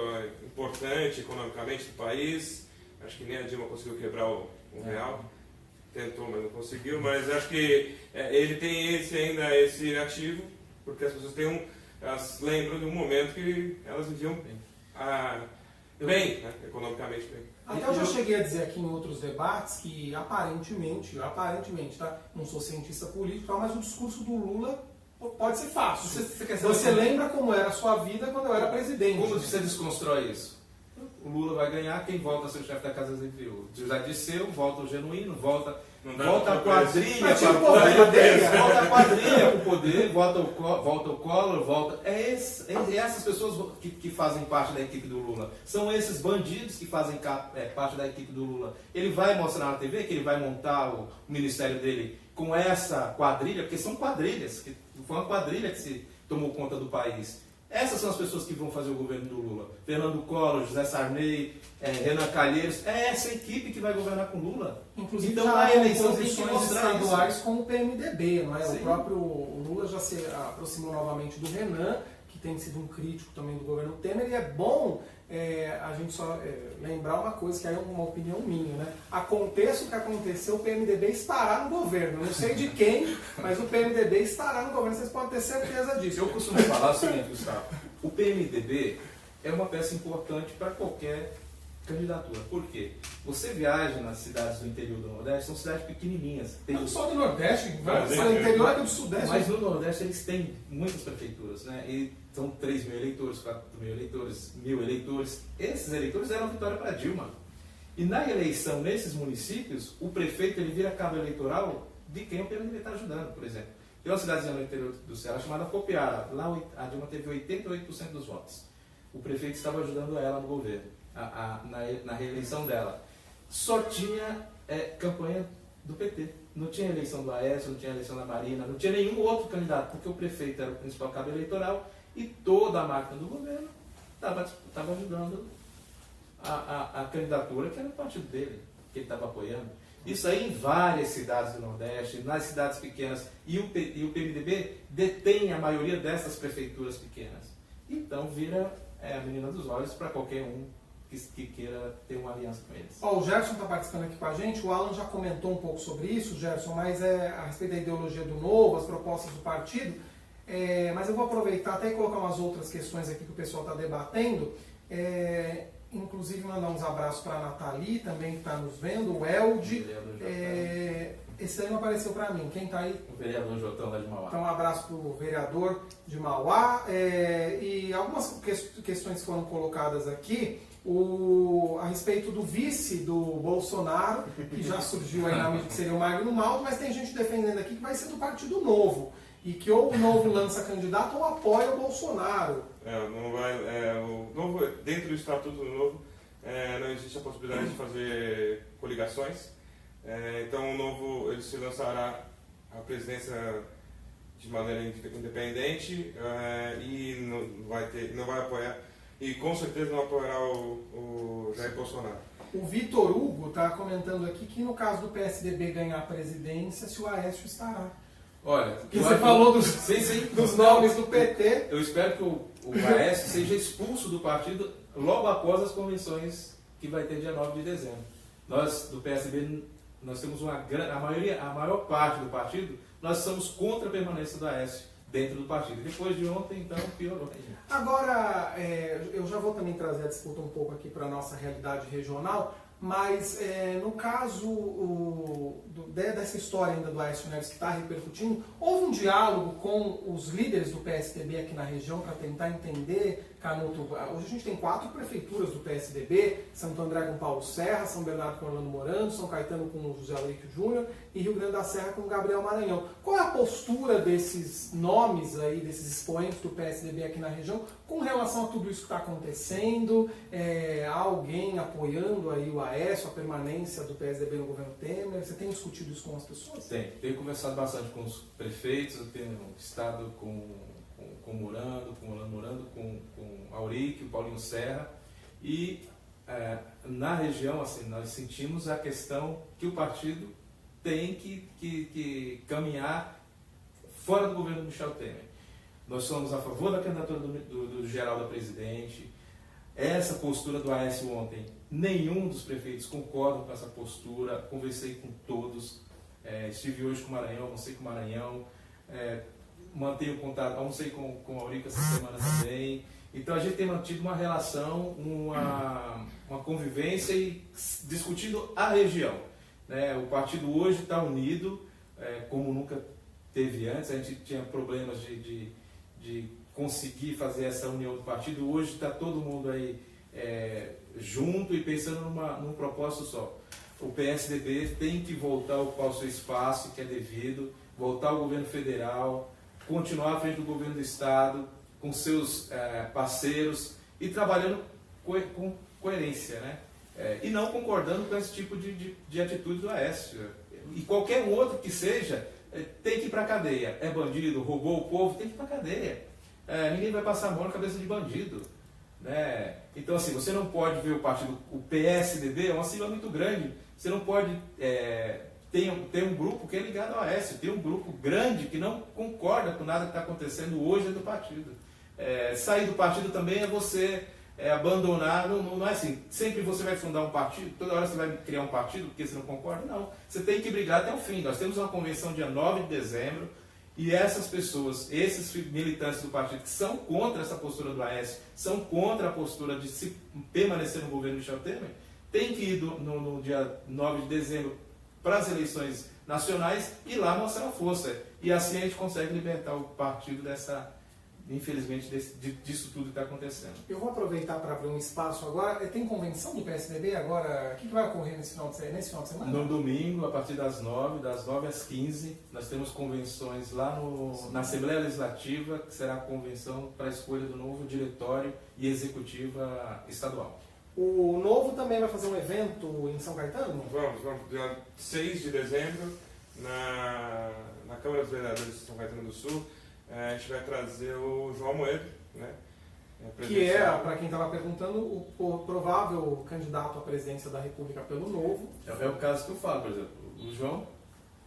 importante economicamente do país. Acho que nem a Dilma conseguiu quebrar o real, tentou, mas não conseguiu. Mas acho que ele tem esse ativo, porque as pessoas elas lembram de um momento que elas viviam bem, né? Economicamente bem. Até eu já cheguei a dizer aqui em outros debates que aparentemente, tá? Não sou cientista político, mas o discurso do Lula pode ser fácil. Você lembra como era a sua vida quando eu era presidente? Como você desconstrói isso? O Lula vai ganhar, quem volta a ser o chefe da Casa Civil? Já Disseu, volta o Genuíno, volta a quadrilha volta a quadrilha para o poder, volta o Collor, essas pessoas que fazem parte da equipe do Lula. São esses bandidos que fazem parte da equipe do Lula. Ele vai mostrar na TV que ele vai montar o ministério dele com essa quadrilha, porque são quadrilhas, foi uma quadrilha que se tomou conta do país. Essas são as pessoas que vão fazer o governo do Lula. Fernando Collor, José Sarney, Renan Calheiros. É essa equipe que vai governar com Lula. Inclusive, então, já a eleição tem que posições mostrar estaduais isso. com o PMDB, não é? Sim. O próprio Lula já se aproximou novamente do Renan, que tem sido um crítico também do governo Temer, e é bom a gente só lembrar uma coisa, que aí é uma opinião minha, né? Aconteça o que aconteceu, o PMDB estará no governo. Eu não sei de quem, mas o PMDB estará no governo, vocês podem ter certeza disso. Eu costumo falar o seguinte, Gustavo, o PMDB é uma peça importante para qualquer candidatura. Por quê? Você viaja nas cidades do interior do Nordeste, são cidades pequenininhas. Não só do Nordeste, no interior aqui do Sudeste. Mas no Nordeste eles têm muitas prefeituras, né? E são 3 mil eleitores, 4 mil eleitores, 1.000 eleitores. Esses eleitores deram vitória para Dilma. E na eleição nesses municípios, o prefeito ele vira cabo eleitoral de quem o PMDB está ajudando, por exemplo. Tem uma cidadezinha no interior do Ceará chamada Copiara. Lá a Dilma teve 88% dos votos. O prefeito estava ajudando ela no governo, na reeleição dela. Só tinha campanha do PT. Não tinha eleição do Aécio, não tinha eleição da Marina, não tinha nenhum outro candidato, porque o prefeito era o principal cabo eleitoral e toda a máquina do governo estava ajudando a candidatura que era o partido dele, que ele estava apoiando. Isso aí em várias cidades do Nordeste, nas cidades pequenas, e o PMDB detém a maioria dessas prefeituras pequenas. Então vira a menina dos olhos para qualquer um que queira ter uma aliança com eles. Ó, o Gerson está participando aqui com a gente, o Alan já comentou um pouco sobre isso, Gerson, mas é a respeito da ideologia do Novo, as propostas do partido, mas eu vou aproveitar até e colocar umas outras questões aqui que o pessoal está debatendo, inclusive mandar uns abraços para a Nathalie também, que está nos vendo, o Elde, esse aí não apareceu para mim, quem está aí? O vereador Jotão lá de Mauá. Então um abraço para o vereador de Mauá, e algumas questões foram colocadas aqui, a respeito do vice do Bolsonaro, que já surgiu aí na mídia, que seria o Magno Malta, mas tem gente defendendo aqui que vai ser do Partido Novo, e que ou o Novo lança candidato ou apoia o Bolsonaro. O Novo, dentro do Estatuto do Novo, não existe a possibilidade de fazer coligações. Então o Novo ele se lançará à presidência de maneira independente e não vai apoiar, e com certeza não apoiará o Jair Bolsonaro. O Vitor Hugo está comentando aqui que no caso do PSDB ganhar a presidência, se o Aécio estará. Olha, porque você falou dos nomes do PT. Eu espero que o Aécio seja expulso do partido logo após as convenções que vai ter dia 9 de dezembro. Nós, do PSDB, nós temos a maior parte do partido, nós somos contra a permanência do Aécio dentro do partido. Depois de ontem, então, piorou. Agora, eu já vou também trazer a disputa um pouco aqui para a nossa realidade regional, mas no caso dessa história ainda do Aécio Neves que está repercutindo, houve um diálogo com os líderes do PSDB aqui na região para tentar entender, Canuto, hoje a gente tem 4 prefeituras do PSDB, Santo André com Paulo Serra, São Bernardo com Orlando Morando, São Caetano com o José Leite Júnior e Rio Grande da Serra com o Gabriel Maranhão. Qual é a postura desses nomes aí, desses expoentes do PSDB aqui na região, com relação a tudo isso que está acontecendo? Há alguém apoiando aí o Aécio, a permanência do PSDB no governo Temer? Você tem discutido isso com as pessoas? Tenho conversado bastante com os prefeitos, eu tenho estado com o Morando, com o Orlando Morando, com o Auric, o Paulinho Serra, e na região assim, nós sentimos a questão que o partido tem que caminhar fora do governo do Michel Temer. Nós somos a favor da candidatura do Geraldo a presidente. Essa postura do Aécio ontem, nenhum dos prefeitos concorda com essa postura. Conversei com todos, estive hoje com o Maranhão, almocei com o Maranhão, mantenho contato, almocei com o Aurico essa semana também. Então a gente tem mantido uma relação, uma convivência e discutindo a região. O partido hoje está unido, como nunca teve antes. A gente tinha problemas de conseguir fazer essa união do partido. Hoje está todo mundo aí junto e pensando num propósito só. O PSDB tem que voltar a ocupar o seu espaço que é devido, voltar ao governo federal, continuar à frente do governo do estado, com seus parceiros e trabalhando com coerência, né? E não concordando com esse tipo de atitude do Aécio. E qualquer outro que seja, tem que ir para a cadeia. É bandido, roubou o povo, tem que ir para a cadeia. Ninguém vai passar a mão na cabeça de bandido, né? Então, assim, você não pode ver o partido, o PSDB é uma sigla muito grande. Você não pode ter um grupo que é ligado ao Aécio, tem um grupo grande que não concorda com nada que está acontecendo hoje dentro do partido. Sair do partido também é você abandonar, não é assim, sempre você vai fundar um partido, toda hora você vai criar um partido porque você não concorda, não. Você tem que brigar até o fim. Nós temos uma convenção dia 9 de dezembro e essas pessoas, esses militantes do partido que são contra essa postura do Aécio, são contra a postura de se permanecer no governo Michel Temer, tem que ir no dia 9 de dezembro para as eleições nacionais e lá mostrar a força. E assim a gente consegue libertar o partido infelizmente, disso tudo que está acontecendo. Eu vou aproveitar para abrir um espaço agora. Tem convenção do PSDB agora? O que vai ocorrer nesse final de semana? No domingo, a partir das 9 às 15, nós temos convenções lá na Assembleia Legislativa, que será a convenção para a escolha do novo diretório e executiva estadual. O Novo também vai fazer um evento em São Caetano? Vamos. Dia 6 de dezembro, na Câmara dos Vereadores de São Caetano do Sul, a gente vai trazer o João Moedo, né? Que é, para quem estava perguntando, o provável candidato à presidência da República pelo Novo. É o caso que eu falo, por exemplo, o João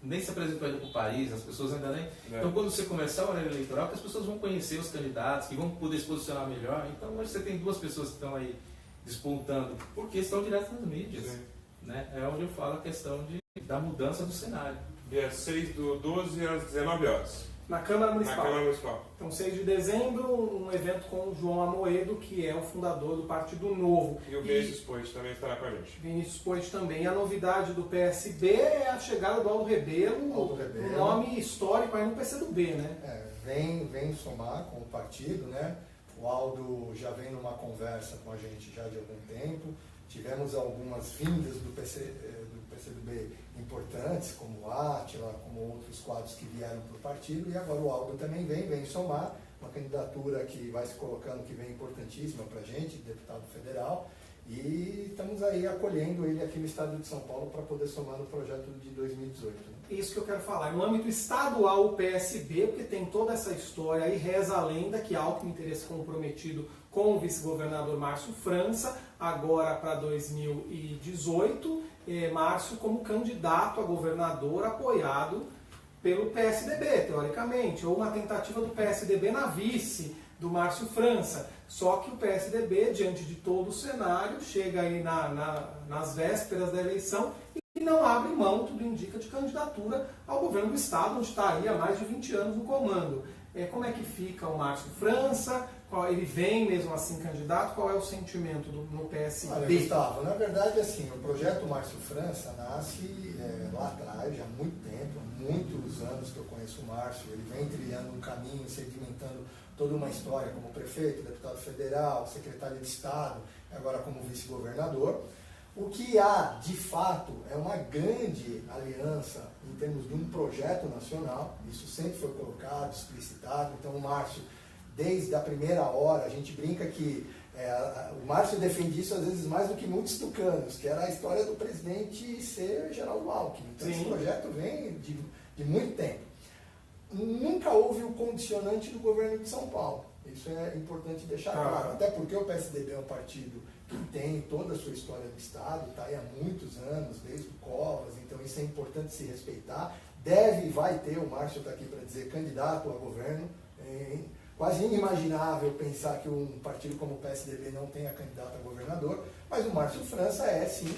nem se apresentou ainda para o país, as pessoas ainda nem... Então, quando você começar o horário eleitoral, as pessoas vão conhecer os candidatos, que vão poder se posicionar melhor. Então, hoje você tem 2 pessoas que estão aí despontando, porque estão direto nas mídias. Né? É onde eu falo a questão da mudança do cenário. Dia 6/12 às 19 horas. Na Câmara Municipal. Na Câmara Municipal. Então, 6 de dezembro, um evento com o João Amoedo, que é o fundador do Partido Novo. E o Vinícius Poit também estará com a gente. Vinícius Poit também. E a novidade do PSB é a chegada do Aldo Rebelo, um nome histórico aí no PCdoB, né? Vem somar com o partido, né? O Aldo já vem numa conversa com a gente já de algum tempo. Tivemos algumas vindas do PCdoB importantes, como o Átila, como outros quadros que vieram para o partido, e agora o Aldo também vem somar uma candidatura que vai se colocando, que vem importantíssima para a gente, deputado federal, e estamos aí acolhendo ele aqui no estado de São Paulo para poder somar no projeto de 2018. Né? Isso que eu quero falar. No âmbito estadual, o PSB, porque tem toda essa história aí, reza a lenda que Alckmin teria se comprometido com o vice-governador Márcio França, agora para 2018, Márcio como candidato a governador apoiado pelo PSDB, teoricamente, ou uma tentativa do PSDB na vice do Márcio França. Só que o PSDB, diante de todo o cenário, chega aí nas vésperas da eleição e não abre mão, tudo indica, de candidatura ao governo do Estado, onde está aí há mais de 20 anos no comando. Como é que fica o Márcio França? Ele vem mesmo assim candidato? Qual é o sentimento no PSB? Olha, Gustavo, na verdade, assim, o projeto Márcio França nasce lá atrás, já há muito tempo, há muitos anos que eu conheço o Márcio. Ele vem trilhando um caminho, sedimentando toda uma história como prefeito, deputado federal, secretário de Estado, agora como vice-governador. O que há, de fato, é uma grande aliança em termos de um projeto nacional. Isso sempre foi colocado, explicitado. Então, o Márcio, desde a primeira hora, a gente brinca que o Márcio defendia isso às vezes mais do que muitos tucanos, que era a história do presidente ser Geraldo Alckmin. Então, esse projeto vem de muito tempo. Nunca houve o condicionante do governo de São Paulo. Isso é importante deixar claro. Até porque o PSDB é um partido que tem toda a sua história no Estado, está aí há muitos anos, desde o Covas, então isso é importante se respeitar. Deve e vai ter, o Márcio está aqui para dizer, candidato a governo. É quase inimaginável pensar que um partido como o PSDB não tenha candidato a governador, mas o Márcio França é sim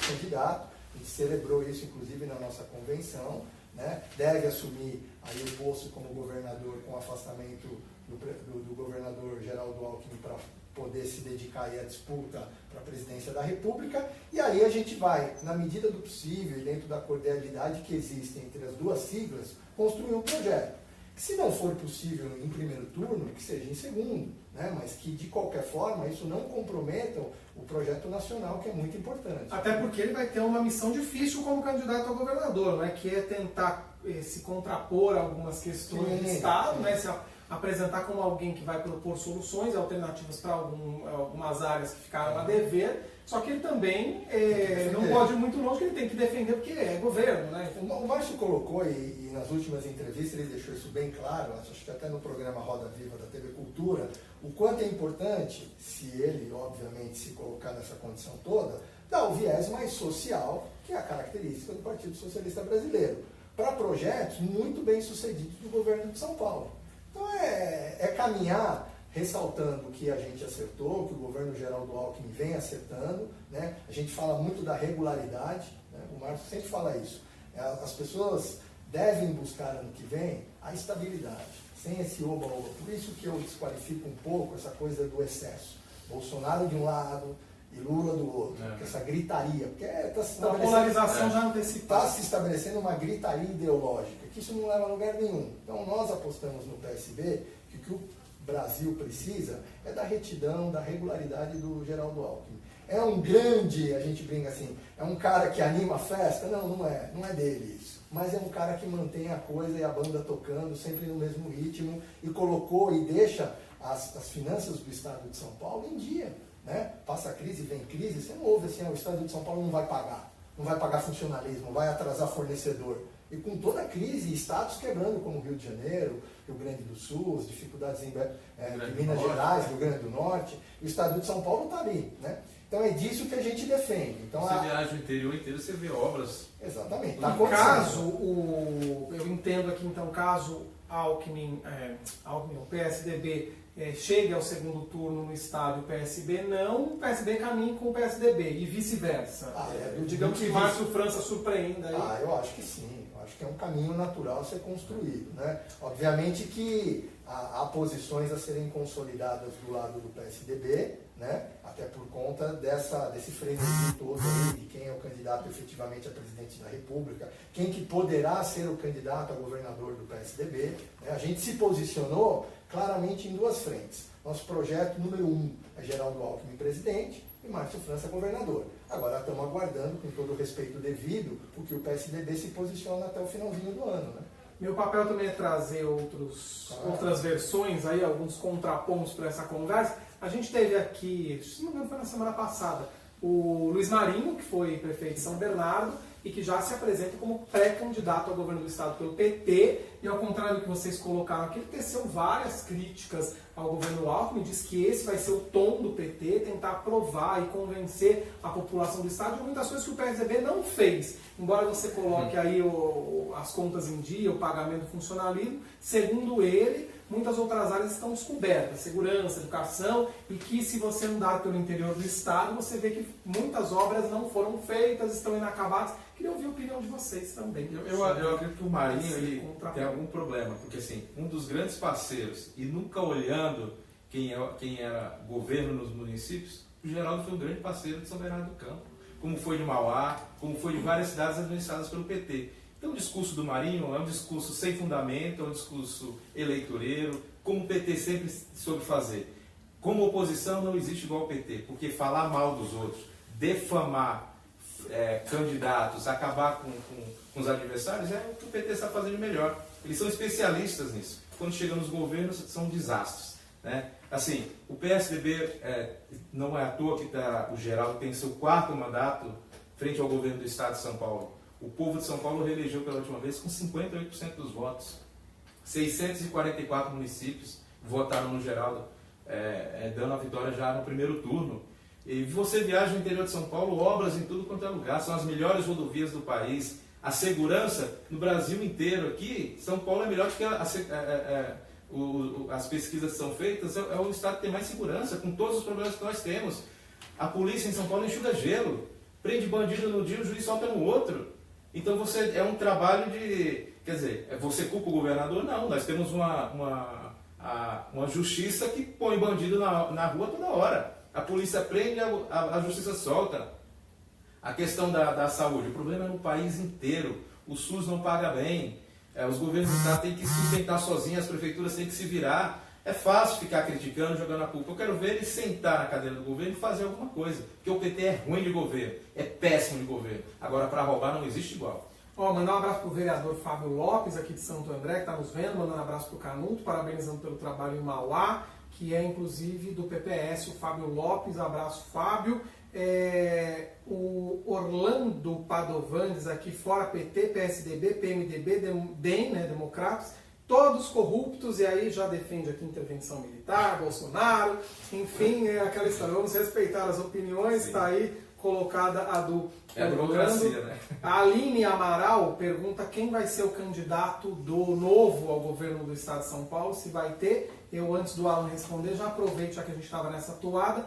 candidato, a gente celebrou isso inclusive na nossa convenção, né? Deve assumir aí o posto como governador com afastamento do governador Geraldo Alckmin para poder se dedicar aí à disputa para a presidência da República, e aí a gente vai, na medida do possível e dentro da cordialidade que existe entre as duas siglas, construir um projeto. Que se não for possível em primeiro turno, que seja em segundo, né? Mas que de qualquer forma isso não comprometa o projeto nacional, que é muito importante. Até porque ele vai ter uma missão difícil como candidato a governador, né? Que é tentar se contrapor a algumas questões do Estado, né? Se apresentar como alguém que vai propor soluções e alternativas para algumas áreas que ficaram a dever, só que ele também não pode ir muito longe, que ele tem que defender porque é governo, né? O Márcio colocou, e nas últimas entrevistas ele deixou isso bem claro, acho que até no programa Roda Viva da TV Cultura, o quanto é importante, se ele, obviamente, se colocar nessa condição toda, dar o viés mais social, que é a característica do Partido Socialista Brasileiro, para projetos muito bem sucedidos do governo de São Paulo. Então é caminhar ressaltando que a gente acertou, que o governo Geraldo Alckmin vem acertando, né? A gente fala muito da regularidade, né? O Márcio sempre fala isso. As pessoas devem buscar ano que vem a estabilidade, sem esse oba-oba. Por isso que eu desqualifico um pouco essa coisa do excesso. Bolsonaro de um lado e Lula do outro, essa gritaria, porque a polarização já antecipada. Está se estabelecendo uma gritaria ideológica, que isso não leva a lugar nenhum. Então nós apostamos no PSB que o que o Brasil precisa é da retidão, da regularidade do Geraldo Alckmin. É um grande, a gente brinca assim, é um cara que anima a festa? Não é dele isso. Mas é um cara que mantém a coisa e a banda tocando sempre no mesmo ritmo e colocou e deixa as finanças do Estado de São Paulo em dia. Né? Passa crise, vem crise, você não ouve assim, o Estado de São Paulo não vai pagar funcionalismo, vai atrasar fornecedor. E com toda a crise, estados quebrando como Rio de Janeiro, Rio Grande do Sul, as dificuldades em Minas Gerais, Rio Grande do Norte, o Estado de São Paulo está ali. Né? Então é disso que a gente defende. Então, você viaja o interior inteiro, você vê obras. Exatamente. No caso, eu entendo aqui então, caso Alckmin, o PSDB chegue ao segundo turno no estado e o PSB não, o PSB caminhe com o PSDB e vice-versa. Digamos que Márcio França surpreenda aí. Eu acho que sim. Eu acho que é um caminho natural a ser construído, né? Obviamente que há posições a serem consolidadas do lado do PSDB, né? Até por conta desse frenesi todo aí de quem é o candidato efetivamente a presidente da República, quem que poderá ser o candidato a governador do PSDB. Né? A gente se posicionou claramente em duas frentes. Nosso projeto número 1 é Geraldo Alckmin presidente e Márcio França governador. Agora estamos aguardando, com todo o respeito devido, o que o PSDB se posiciona até o finalzinho do ano, né? Meu papel também é trazer outras versões, aí, alguns contrapontos para essa conversa. A gente teve aqui, se não me engano foi na semana passada, o Luiz Marinho, que foi prefeito de São Bernardo e que já se apresenta como pré-candidato ao governo do estado pelo PT, e ao contrário do que vocês colocaram aqui, ele teceu várias críticas ao governo Alckmin, diz que esse vai ser o tom do PT, tentar aprovar e convencer a população do estado de muitas coisas que o PSDB não fez. Embora você coloque aí as contas em dia, o pagamento do funcionalismo, segundo ele, muitas outras áreas estão descobertas, segurança, educação, e que se você andar pelo interior do estado, você vê que muitas obras não foram feitas, estão inacabadas. Queria ouvir a opinião de vocês também. Eu acredito que o Marinho ele tem algum problema, porque assim, um dos grandes parceiros, e nunca olhando quem era governo nos municípios, o Geraldo foi um grande parceiro de São Bernardo do Campo, como foi de Mauá, como foi de várias cidades administradas pelo PT. Então o discurso do Marinho é um discurso sem fundamento, é um discurso eleitoreiro, como o PT sempre soube fazer. Como oposição não existe igual ao PT, porque falar mal dos outros, defamar candidatos, acabar com os adversários, é o que o PT está fazendo melhor. Eles são especialistas nisso. Quando chegam nos governos, são desastres. Né? Assim, o PSDB não é à toa que o Geraldo tem seu 4º mandato frente ao governo do estado de São Paulo. O povo de São Paulo reelegeu pela última vez com 58% dos votos. 644 municípios votaram no Geraldo, dando a vitória já no primeiro turno. E você viaja no interior de São Paulo, obras em tudo quanto é lugar, são as melhores rodovias do país. A segurança no Brasil inteiro aqui, São Paulo é melhor do que as pesquisas que são feitas, é o estado que tem mais segurança, com todos os problemas que nós temos. A polícia em São Paulo enxuga gelo, prende bandido no dia, o juiz solta no outro. Então é um trabalho de... Quer dizer, você culpa o governador? Não, nós temos uma justiça que põe bandido na rua toda hora. A polícia prende, a justiça solta. A questão da saúde, o problema é no país inteiro. O SUS não paga bem. Os governos do estado têm que se sustentar sozinhos, as prefeituras têm que se virar. É fácil ficar criticando, jogando a culpa. Eu quero ver ele sentar na cadeira do governo e fazer alguma coisa. Porque o PT é ruim de governo, é péssimo de governo. Agora, para roubar não existe igual. Mandar um abraço para o vereador Fábio Lopes, aqui de Santo André, que está nos vendo. Mandando um abraço para o Canuto, parabenizando pelo trabalho em Mauá, que é inclusive do PPS, o Fábio Lopes. Abraço, Fábio. O Orlando Padovanes, aqui fora, PT, PSDB, PMDB, DEM, né, Democratas, todos corruptos, e aí já defende aqui intervenção militar, Bolsonaro, enfim, é aquela história. Vamos respeitar as opiniões, está aí colocada a do a democracia, né? A Aline Amaral pergunta quem vai ser o candidato do novo ao governo do estado de São Paulo, se vai ter. Eu, antes do Alan responder, já aproveito, já que a gente estava nessa toada,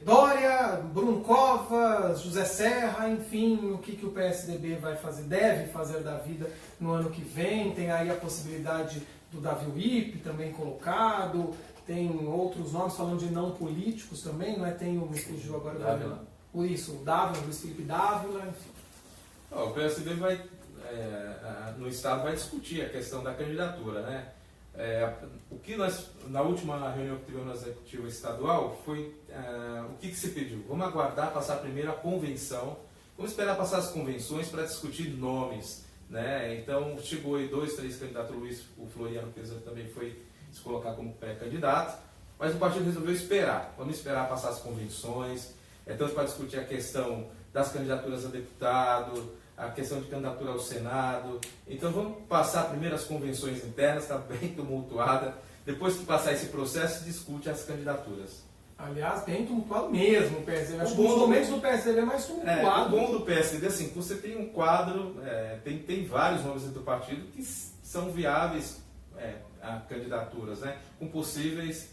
Dória, Bruno Covas, José Serra, enfim, o que o PSDB vai fazer, deve fazer da vida no ano que vem. Tem aí a possibilidade do Davi Wip também colocado, tem outros nomes falando de não políticos também, não é? Tem o, me fugiu agora, Dávila. Isso, o Dávila, Luiz Felipe Dávila, enfim. O PSDB no estado vai discutir a questão da candidatura, né? O que nós, na última reunião que tivemos no Executivo Estadual, foi o que se pediu? Vamos aguardar passar primeiro a convenção, vamos esperar passar as convenções para discutir nomes, né? Então, chegou aí 2, 3 candidatos, o Floriano Pesano também foi se colocar como pré-candidato, mas o partido resolveu esperar, vamos esperar passar as convenções, tanto para discutir a questão das candidaturas a deputado, a questão de candidatura ao Senado. Então vamos passar primeiro as convenções internas, está bem tumultuada. Depois que passar esse processo, discute as candidaturas. Aliás, bem tumultuado mesmo o PSDB. Acho que os momentos do PSDB é mais tumultuado. O bom do PSDB, assim, você tem um quadro, tem vários nomes dentro do partido que são viáveis a candidaturas, né? Com possíveis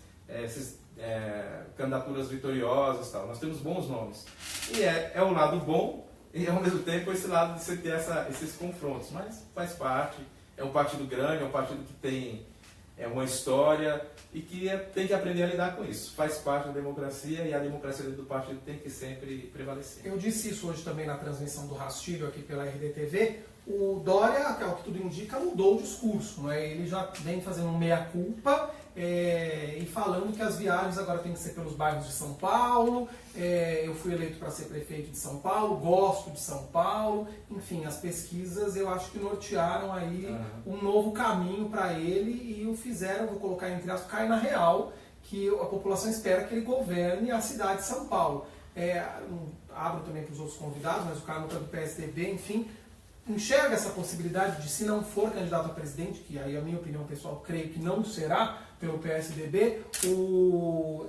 candidaturas vitoriosas, tal. Nós temos bons nomes. E é o lado bom e ao mesmo tempo esse lado de você ter esses confrontos, mas faz parte. É um partido grande, é um partido que tem uma história e que tem que aprender a lidar com isso. Faz parte da democracia e a democracia dentro do partido tem que sempre prevalecer. Eu disse isso hoje também na transmissão do Rastilho aqui pela RDTV. O Dória, que é o que tudo indica, mudou o discurso. Né? Ele já vem fazendo um meia-culpa e falando que as viagens agora tem que ser pelos bairros de São Paulo. Eu fui eleito para ser prefeito de São Paulo, gosto de São Paulo. Enfim, as pesquisas eu acho que nortearam aí um novo caminho para ele e o fizeram, vou colocar entre aspas, cair na real, que a população espera que ele governe a cidade de São Paulo. Abro também para os outros convidados, mas o cara do PSDB, enfim, enxerga essa possibilidade de, se não for candidato a presidente, que aí a minha opinião pessoal creio que não será pelo PSDB,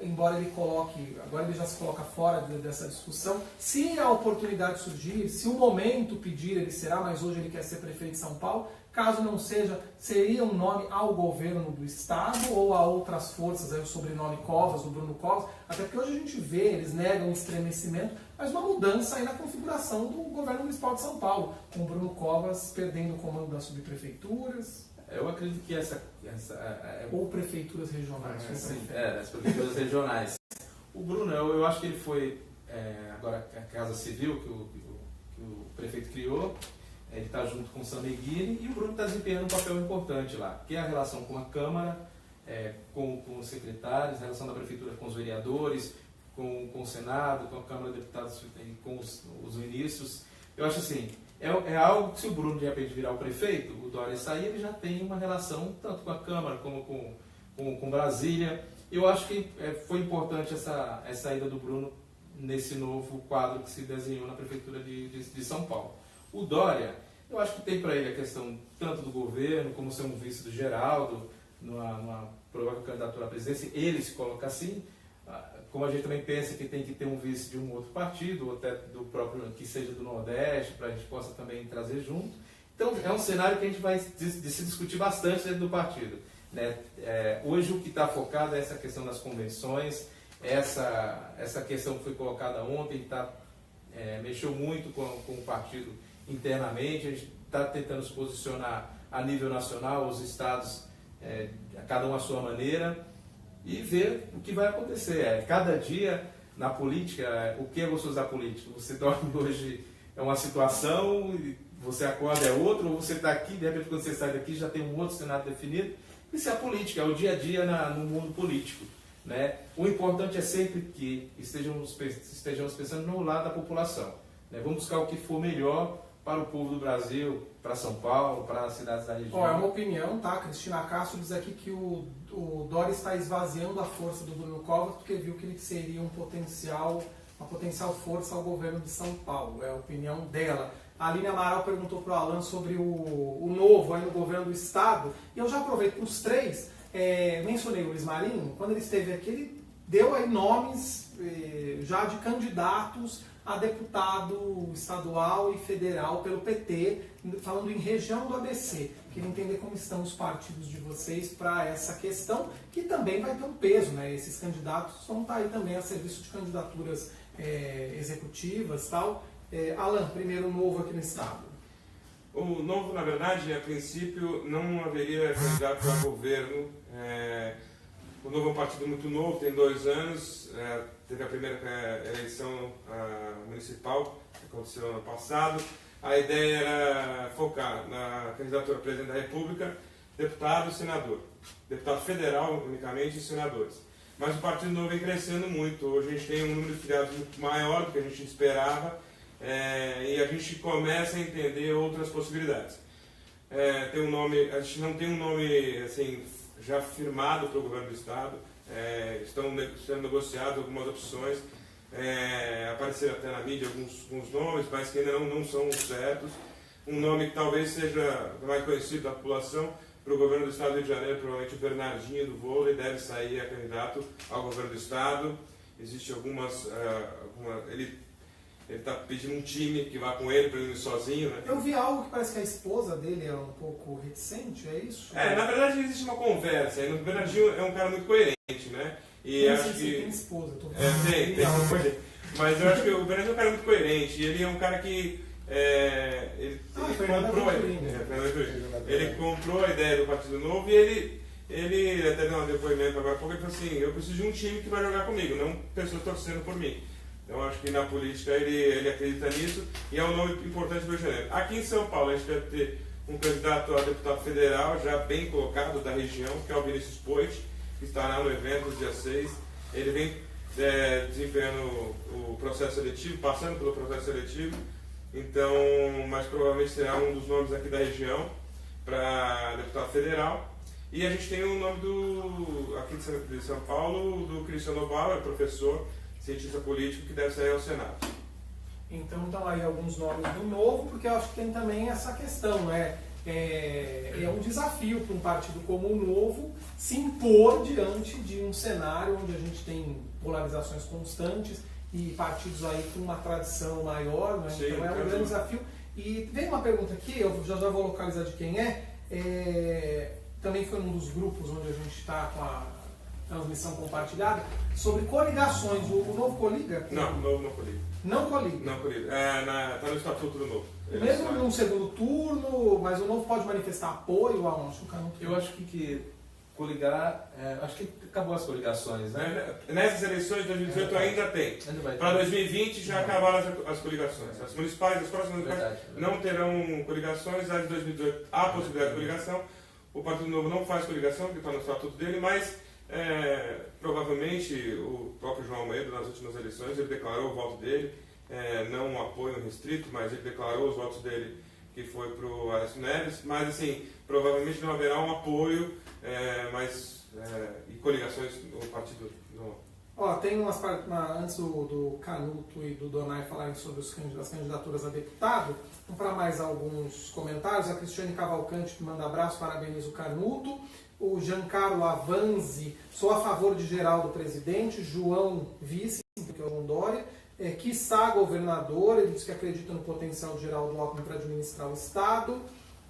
embora ele coloque, agora ele já se coloca fora dessa discussão, se a oportunidade surgir, se o momento pedir, ele será, mas hoje ele quer ser prefeito de São Paulo. Caso não seja, seria um nome ao governo do Estado ou a outras forças, aí o sobrenome Covas, do Bruno Covas, até porque hoje a gente vê, eles negam o estremecimento, mas uma mudança aí na configuração do governo municipal de São Paulo, com o Bruno Covas perdendo o comando das subprefeituras. Eu acredito que ou prefeituras regionais. As prefeituras regionais. O Bruno, eu acho que ele foi, agora a Casa Civil que o prefeito criou, ele está junto com o Sameghini e o Bruno está desempenhando um papel importante lá, que é a relação com a Câmara, com os secretários, a relação da Prefeitura com os vereadores, com o Senado, com a Câmara de Deputados, com os ministros. Eu acho assim, é algo que se o Bruno de repente virar o prefeito, o Dória sair, ele já tem uma relação tanto com a Câmara como com Brasília. Eu acho que foi importante essa ida do Bruno nesse novo quadro que se desenhou na Prefeitura de São Paulo. O Dória, eu acho que tem para ele a questão tanto do governo, como ser um vice do Geraldo, numa provável candidatura à presidência, ele se coloca assim, como a gente também pensa que tem que ter um vice de um outro partido, ou até do próprio, que seja do Nordeste, para a gente possa também trazer junto. Então é um cenário que a gente vai se discutir bastante dentro do partido. Né? Hoje o que está focado é essa questão das convenções, essa questão que foi colocada ontem, mexeu muito com o partido internamente, a gente está tentando se posicionar a nível nacional, os estados, cada um à sua maneira, e ver o que vai acontecer. Cada dia na política, o que é gostoso da política? Você dorme hoje é uma situação, você acorda é outra, ou você está aqui, de repente quando você sai daqui já tem um outro cenário definido. Isso é a política, é o dia a dia no mundo político. Né? O importante é sempre que estejamos pensando no lado da população. Né? Vamos buscar o que for melhor para o povo do Brasil, para São Paulo, para as cidades da região. É uma opinião, tá? Cristina Castro diz aqui que o Dória está esvaziando a força do Bruno Covas porque viu que ele seria uma potencial força ao governo de São Paulo. É a opinião dela. A Aline Amaral perguntou para o Alan sobre o novo aí no governo do Estado. E eu já aproveito para os três. Mencionei o Luiz Marinho. Quando ele esteve aqui, ele deu aí nomes já de candidatos a deputado estadual e federal pelo PT, falando em região do ABC. Queria entender como estão os partidos de vocês para essa questão, que também vai ter um peso, né? Esses candidatos vão estar aí também a serviço de candidaturas executivas e tal. Alan, primeiro novo aqui no Estado. O novo, na verdade, a princípio, não haveria candidato a governo. O novo é um partido muito novo, tem 2 anos. Teve a primeira eleição municipal, que aconteceu ano passado. A ideia era focar na candidatura a presidente da República, deputado e senador. Deputado federal, unicamente, e senadores. Mas o Partido Novo vem crescendo muito. Hoje a gente tem um número de filiados muito maior do que a gente esperava. E a gente começa a entender outras possibilidades. Tem um nome, a gente não tem um nome assim, já firmado para o governo do Estado. Estão sendo negociadas algumas opções. Apareceram até na mídia alguns nomes, mas que ainda não são certos. Um nome que talvez seja mais conhecido da população para o governo do Estado do Rio de Janeiro, provavelmente o Bernardinho do vôlei deve sair a candidato ao governo do Estado. Existe ele ele está pedindo um time que vá com ele para ele ir sozinho, né? Eu vi algo que parece que a esposa dele é um pouco reticente, é isso? Na verdade existe uma conversa, e no Bernardinho é um cara muito coerente, né? E não acho sei se que... tem esposa, tô tem. Mas eu acho que o Bernardinho é um cara muito coerente, e ele é um cara que... ele comprou a ideia do Partido Novo e ele até deu um depoimento agora há pouco, ele falou assim, eu preciso de um time que vai jogar comigo, não pessoas torcendo por mim. Então acho que na política ele acredita nisso e é um nome importante para o Rio de Janeiro. Aqui em São Paulo a gente vai ter um candidato a deputado federal já bem colocado da região, que é o Vinícius Poit, que estará no evento no dia 6. Ele vem desempenhando o processo seletivo, passando pelo processo seletivo, então, mas provavelmente será um dos nomes aqui da região para deputado federal. E a gente tem o nome aqui de São Paulo, do Cristiano Bauer, professor, cientista político, que deve sair ao Senado. Então estão aí alguns nomes do Novo, porque eu acho que tem também essa questão, né? É um desafio para um partido como o Novo se impor diante de um cenário onde a gente tem polarizações constantes e partidos aí com uma tradição maior, né? Sim, então é um grande desafio. E vem uma pergunta aqui, eu já vou localizar de quem também foi um dos grupos onde a gente está com a transmissão compartilhada, sobre coligações. O Novo coliga? Não, o Novo não coliga. Não coliga? Não coliga. Está no Estatuto do Novo. Mesmo num segundo turno, mas o Novo pode manifestar apoio ao Canuto? Eu acho que coligar, acho que acabou as coligações, né? Nessas eleições de 2018 ainda tem. Para 2020 já acabaram as coligações. As próximas municipais não terão coligações, as de 2018 há a possibilidade de coligação. O Partido Novo não faz coligação, porque está no estatuto dele, mas provavelmente o próprio João Almeida, nas últimas eleições, ele declarou o voto dele, não um apoio restrito, mas ele declarou os votos dele que foi para o Aécio Neves, mas assim, provavelmente não haverá um apoio e coligações no Partido Novo. Tem antes do Canuto e do Donai falarem sobre as candidaturas a deputado, vamos para mais alguns comentários. A Cristiane Cavalcante, que manda abraço, parabeniza o Canuto. O Giancarlo Avanzi, sou a favor de Geraldo presidente, João vice, que é o João Dória, quiçá governador, ele diz que acredita no potencial de Geraldo Alckmin para administrar o Estado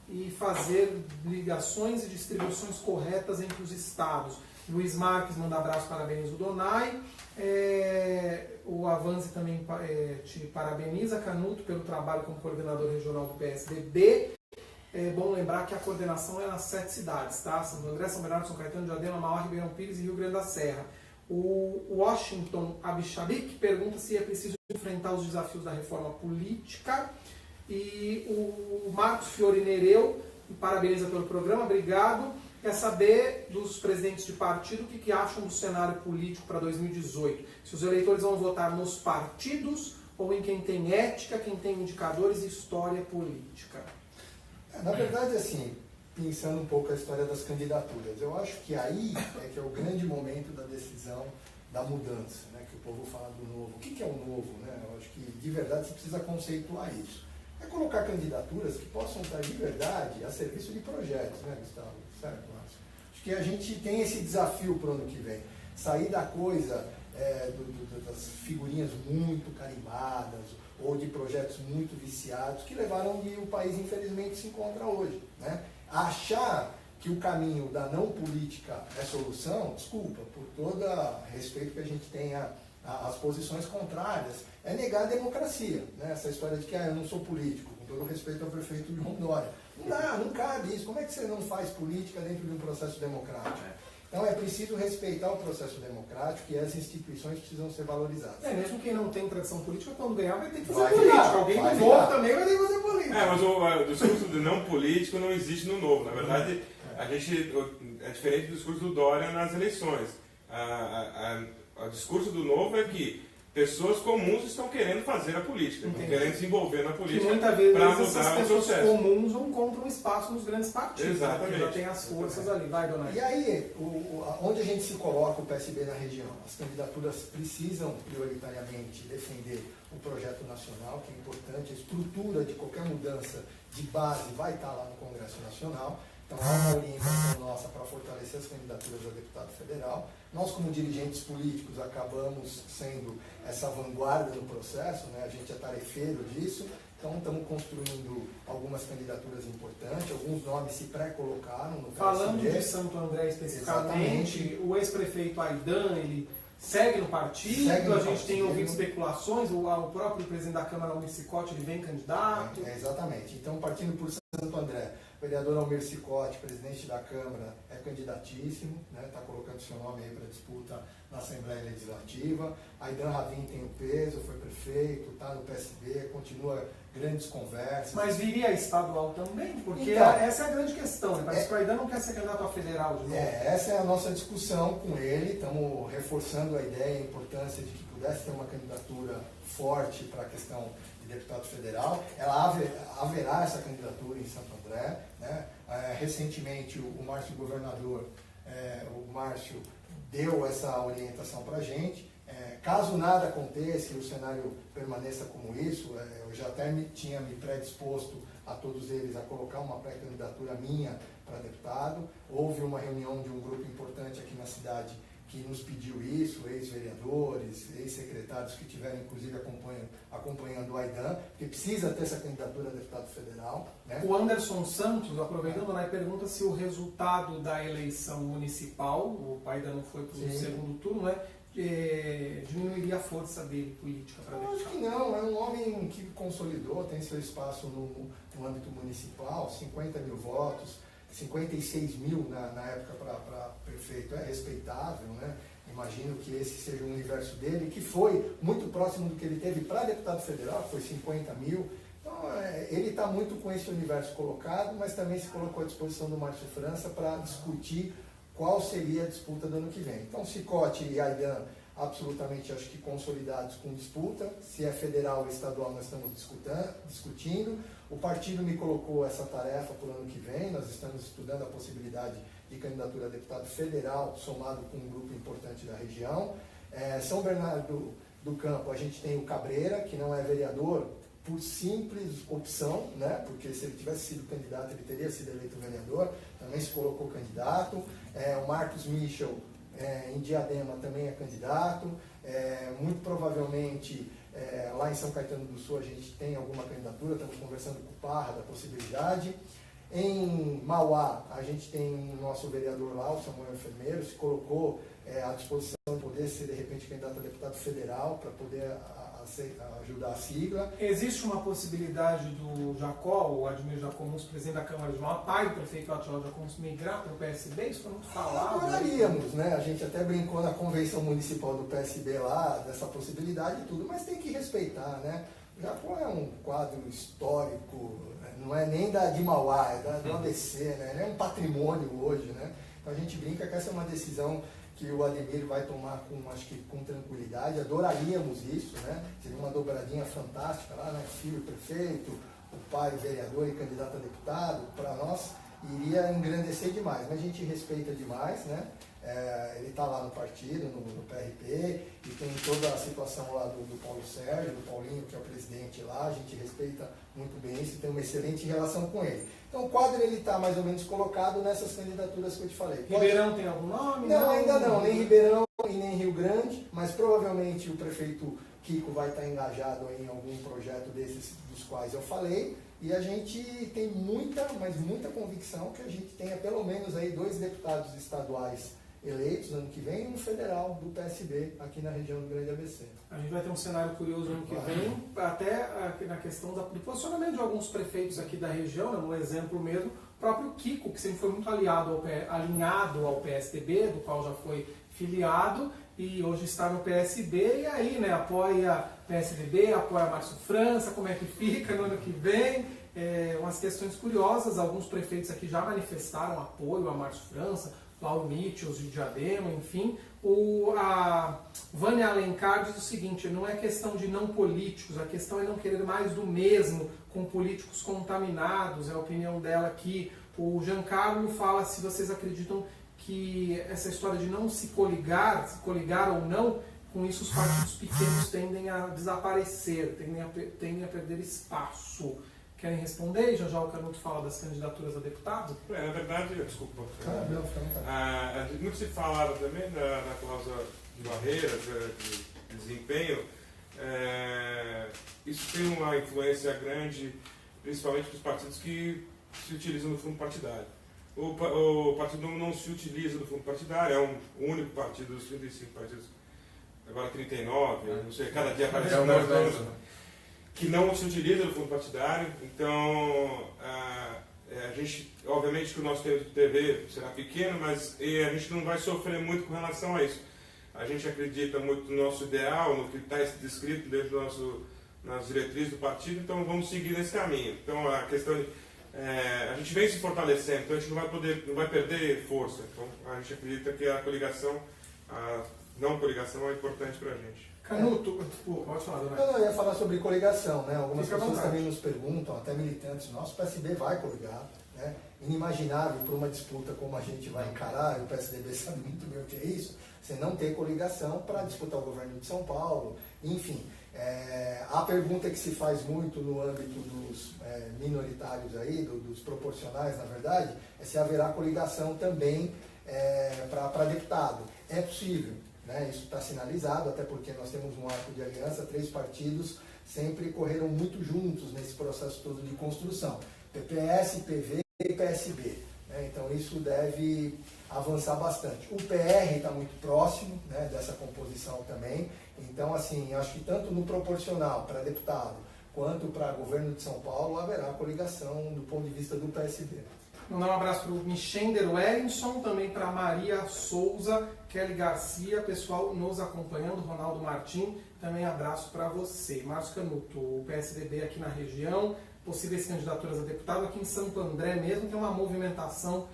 e fazer ligações e distribuições corretas entre os estados. Luiz Marques manda abraço, parabéns o Donai. O Avanzi também te parabeniza, Canuto, pelo trabalho como coordenador regional do PSDB. É bom lembrar que a coordenação é nas 7 cidades, tá? Santo André, São Bernardo, São Caetano, Diadema, Mauá, Ribeirão Pires e Rio Grande da Serra. O Washington Abichabik pergunta se é preciso enfrentar os desafios da reforma política. E o Marcos Fiorinereu parabeniza pelo programa, obrigado. Quer saber dos presidentes de partido o que acham do cenário político para 2018. Se os eleitores vão votar nos partidos ou em quem tem ética, quem tem indicadores e história política. Na verdade, assim, pensando um pouco a história das candidaturas, eu acho que aí que é o grande momento da decisão da mudança, né? Que o povo fala do novo. O que é o novo? Né? Eu acho que, de verdade, você precisa conceituar isso. É colocar candidaturas que possam estar, de verdade, a serviço de projetos, né, Gustavo? Certo, Márcio? Acho que a gente tem esse desafio para o ano que vem. Sair da coisa das figurinhas muito carimbadas ou de projetos muito viciados que levaram onde o país, infelizmente, se encontra hoje. Né? Achar que o caminho da não política é solução, desculpa, por todo respeito que a gente tem às posições contrárias, é negar a democracia. Né? Essa história de que eu não sou político, com todo respeito ao prefeito João Dória. Não cabe isso. Como é que você não faz política dentro de um processo democrático? Então é preciso respeitar o processo democrático e as instituições precisam ser valorizadas. Mesmo quem não tem tradição política, quando ganhar vai ter que fazer política. Alguém do Novo também vai ter que fazer política. Mas o discurso de não político não existe no Novo. Na verdade, é diferente do discurso do Dória nas eleições. O discurso do Novo é que pessoas comuns estão querendo fazer a política, estão querendo se envolver na política para mudar o processo. As pessoas comuns não encontram espaço nos grandes partidos. Exatamente. Já tem as forças ali. Vai, dona. E aí, onde a gente se coloca o PSB na região? As candidaturas precisam prioritariamente defender o projeto nacional, que é importante, a estrutura de qualquer mudança de base vai estar lá no Congresso Nacional. Então há uma orientação nossa para fortalecer as candidaturas a deputado federal. Nós, como dirigentes políticos, acabamos sendo essa vanguarda no processo, né? A gente é tarefeiro disso, então estamos construindo algumas candidaturas importantes, alguns nomes se pré-colocaram no PSB. Falando de Santo André especificamente, exatamente. O ex-prefeito Aidan, ele segue no partido, a gente tem ouvido especulações, o próprio presidente da Câmara, Almir Siccotti, ele vem candidato. Exatamente. Então, partindo por Santo André, o vereador Almir Siccotti, presidente da Câmara, é candidatíssimo, está colocando seu nome aí para disputa na Assembleia Legislativa. Aidan Ravin tem o peso, foi prefeito, está no PSB, continua grandes conversas. Mas viria estadual também? Porque então, essa é a grande questão, né? Parece que o Aidan não quer ser candidato a federal de novo. Essa é a nossa discussão com ele, estamos reforçando a ideia e a importância de que pudesse ter uma candidatura forte para a questão de deputado federal. Ela haverá essa candidatura em Santo André, né? Recentemente o Márcio governador, o Márcio deu essa orientação para a gente. Caso nada aconteça e o cenário permaneça como isso, eu já até tinha me predisposto a todos eles a colocar uma pré-candidatura minha para deputado. Houve uma reunião de um grupo importante aqui na cidade que nos pediu isso, ex-vereadores, ex-secretários que tiveram inclusive acompanhando o Aidan, porque precisa ter essa candidatura a deputado federal. Né? O Anderson Santos, aproveitando, né, pergunta se o resultado da eleição municipal, o Aidan não foi para o segundo turno, né? Diminuiria a força dele política para deputado? Acho que não, é um homem que consolidou, tem seu espaço no âmbito municipal, 50 mil votos, 56 mil na época para prefeito, é respeitável, né? Imagino que esse seja o universo dele, que foi muito próximo do que ele teve para deputado federal, que foi 50 mil. Então, ele está muito com esse universo colocado, mas também se colocou à disposição do Márcio França para discutir qual seria a disputa do ano que vem. Então, Siccotti e Aidan, absolutamente, acho que consolidados com disputa. Se é federal ou estadual, nós estamos discutindo. O partido me colocou essa tarefa para o ano que vem. Nós estamos estudando a possibilidade de candidatura a deputado federal, somado com um grupo importante da região. São Bernardo do Campo, a gente tem o Cabreira, que não é vereador por simples opção, né? Porque se ele tivesse sido candidato, ele teria sido eleito vereador, também se colocou candidato. O Marcos Michel, em Diadema, também é candidato. Muito provavelmente, lá em São Caetano do Sul, a gente tem alguma candidatura, estamos conversando com o Parra da possibilidade. Em Mauá, a gente tem o nosso vereador lá, o Samuel Enfermeiro, se colocou à disposição de poder ser, de repente, candidato a deputado federal, para poder ajudar a sigla. Existe uma possibilidade do Jacó, o Admir Jacomons, presidente da Câmara de Mauá, pai do prefeito Atila Jacomons, migrar para o PSB? Isso foi muito falado. Adoraríamos, né? A gente até brincou na convenção municipal do PSB lá, dessa possibilidade e tudo, mas tem que respeitar, né? O Jacó é um quadro histórico, não é nem de Mauá, é do ABC, né? Ele é um patrimônio hoje, né? Então a gente brinca que essa é uma decisão que o Ademir vai tomar acho que com tranquilidade. Adoraríamos isso, né? Seria uma dobradinha fantástica lá, né? Filho prefeito, o pai vereador e candidato a deputado, para nós iria engrandecer demais, mas a gente respeita demais, né? Ele está lá no partido, no PRP, e tem toda a situação lá do Paulo Sérgio, do Paulinho, que é o presidente lá, a gente respeita muito bem isso e tem uma excelente relação com ele. Então o quadro está mais ou menos colocado nessas candidaturas que eu te falei. Ribeirão tem algum nome? Não, ainda não, nem Ribeirão e nem Rio Grande, mas provavelmente o prefeito Kiko vai estar engajado em algum projeto desses dos quais eu falei, e a gente tem muita, mas muita convicção que a gente tenha pelo menos aí 2 deputados estaduais eleitos no ano que vem e um federal do PSB aqui na região do Grande ABC. A gente vai ter um cenário curioso no ano que vem, até na questão do posicionamento de alguns prefeitos aqui da região, né, no exemplo mesmo, o próprio Kiko, que sempre foi muito alinhado ao PSDB, do qual já foi filiado, e hoje está no PSB, e aí, né, apoia PSDB, apoia Márcio França, como é que fica no ano que vem? Umas questões curiosas, alguns prefeitos aqui já manifestaram apoio a Márcio França, Paulo Mitchell de Diadema, enfim. A Vânia Alencar diz o seguinte: não é questão de não políticos, a questão é não querer mais do mesmo com políticos contaminados, é a opinião dela aqui. O Giancarlo fala se vocês acreditam que essa história de não se coligar ou não, com isso os partidos pequenos tendem a desaparecer, tendem a perder espaço. querem responder? Já o Canuto fala das candidaturas a deputado. Na verdade, desculpa. Não, Muito se falava também da cláusula de barreira, de desempenho. Isso tem uma influência grande, principalmente para os partidos que se utilizam do fundo partidário. O partido não se utiliza do fundo partidário, é o único partido dos 35 partidos, agora 39, não sei, cada dia aparece um novo, que não se utiliza do fundo partidário. Então, a gente, obviamente que o nosso tempo de TV será pequeno, mas a gente não vai sofrer muito com relação a isso. A gente acredita muito no nosso ideal, no que está descrito dentro nas diretrizes do partido, então vamos seguir nesse caminho. Então, a questão de a gente vem se fortalecendo, então a gente não vai perder força. Então a gente acredita que a coligação, a não coligação é importante para a gente. Canuto, pode falar, Dona. Eu ia falar sobre coligação, né? Algumas Fica à pessoas vontade. também nos perguntam, até militantes nossos, o PSB vai coligar, né? Inimaginável para uma disputa como a gente vai encarar, e o PSDB sabe muito bem o que é isso, você não ter coligação para disputar o governo de São Paulo, enfim. A pergunta que se faz muito no âmbito dos minoritários aí, dos proporcionais, na verdade, é se haverá coligação também para deputado. É possível, né? Isso está sinalizado, até porque nós temos um arco de aliança, 3 partidos sempre correram muito juntos nesse processo todo de construção, PPS, PV e PSB. Então isso deve avançar bastante. O PR está muito próximo, né, dessa composição também. Então, assim, acho que tanto no proporcional para deputado quanto para governo de São Paulo haverá coligação do ponto de vista do PSB. Mandar um abraço para o Michender Wellington, também para Maria Souza, Kelly Garcia, pessoal nos acompanhando, Ronaldo Martim, também abraço para você. Márcio Canuto, o PSDB aqui na região, possíveis candidaturas a deputado aqui em Santo André mesmo, tem uma movimentação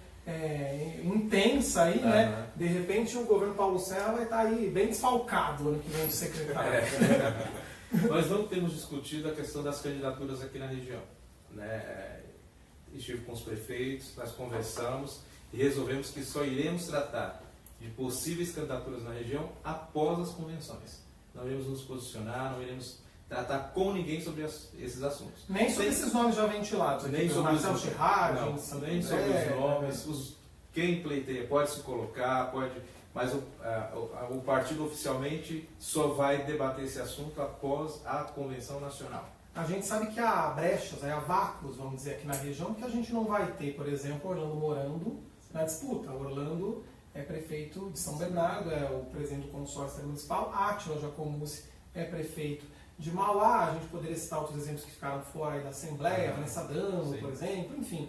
intensa aí, né? De repente o governo Paulo Serra vai estar aí bem desfalcado ano que vem do secretário. Nós não temos discutido a questão das candidaturas aqui na região, né? Estive com os prefeitos, nós conversamos e resolvemos que só iremos tratar de possíveis candidaturas na região após as convenções. Não iremos nos posicionar, não iremos tratar com ninguém sobre esses assuntos. Nem sobre esses nomes já ventilados. Nem sobre Marcelo Chirragem, nem sobre os nomes. Quem pleiteia pode se colocar, mas o partido oficialmente só vai debater esse assunto após a convenção nacional. A gente sabe que há brechas, há vácuos, vamos dizer, aqui na região, que a gente não vai ter, por exemplo, Orlando Morando na disputa. Orlando é prefeito de São Bernardo, é o presidente do consórcio municipal. Átila Jacomussi é prefeito de Mauá. A gente poderia citar outros exemplos que ficaram fora aí da Assembleia, Vanessa Damo, por exemplo, enfim.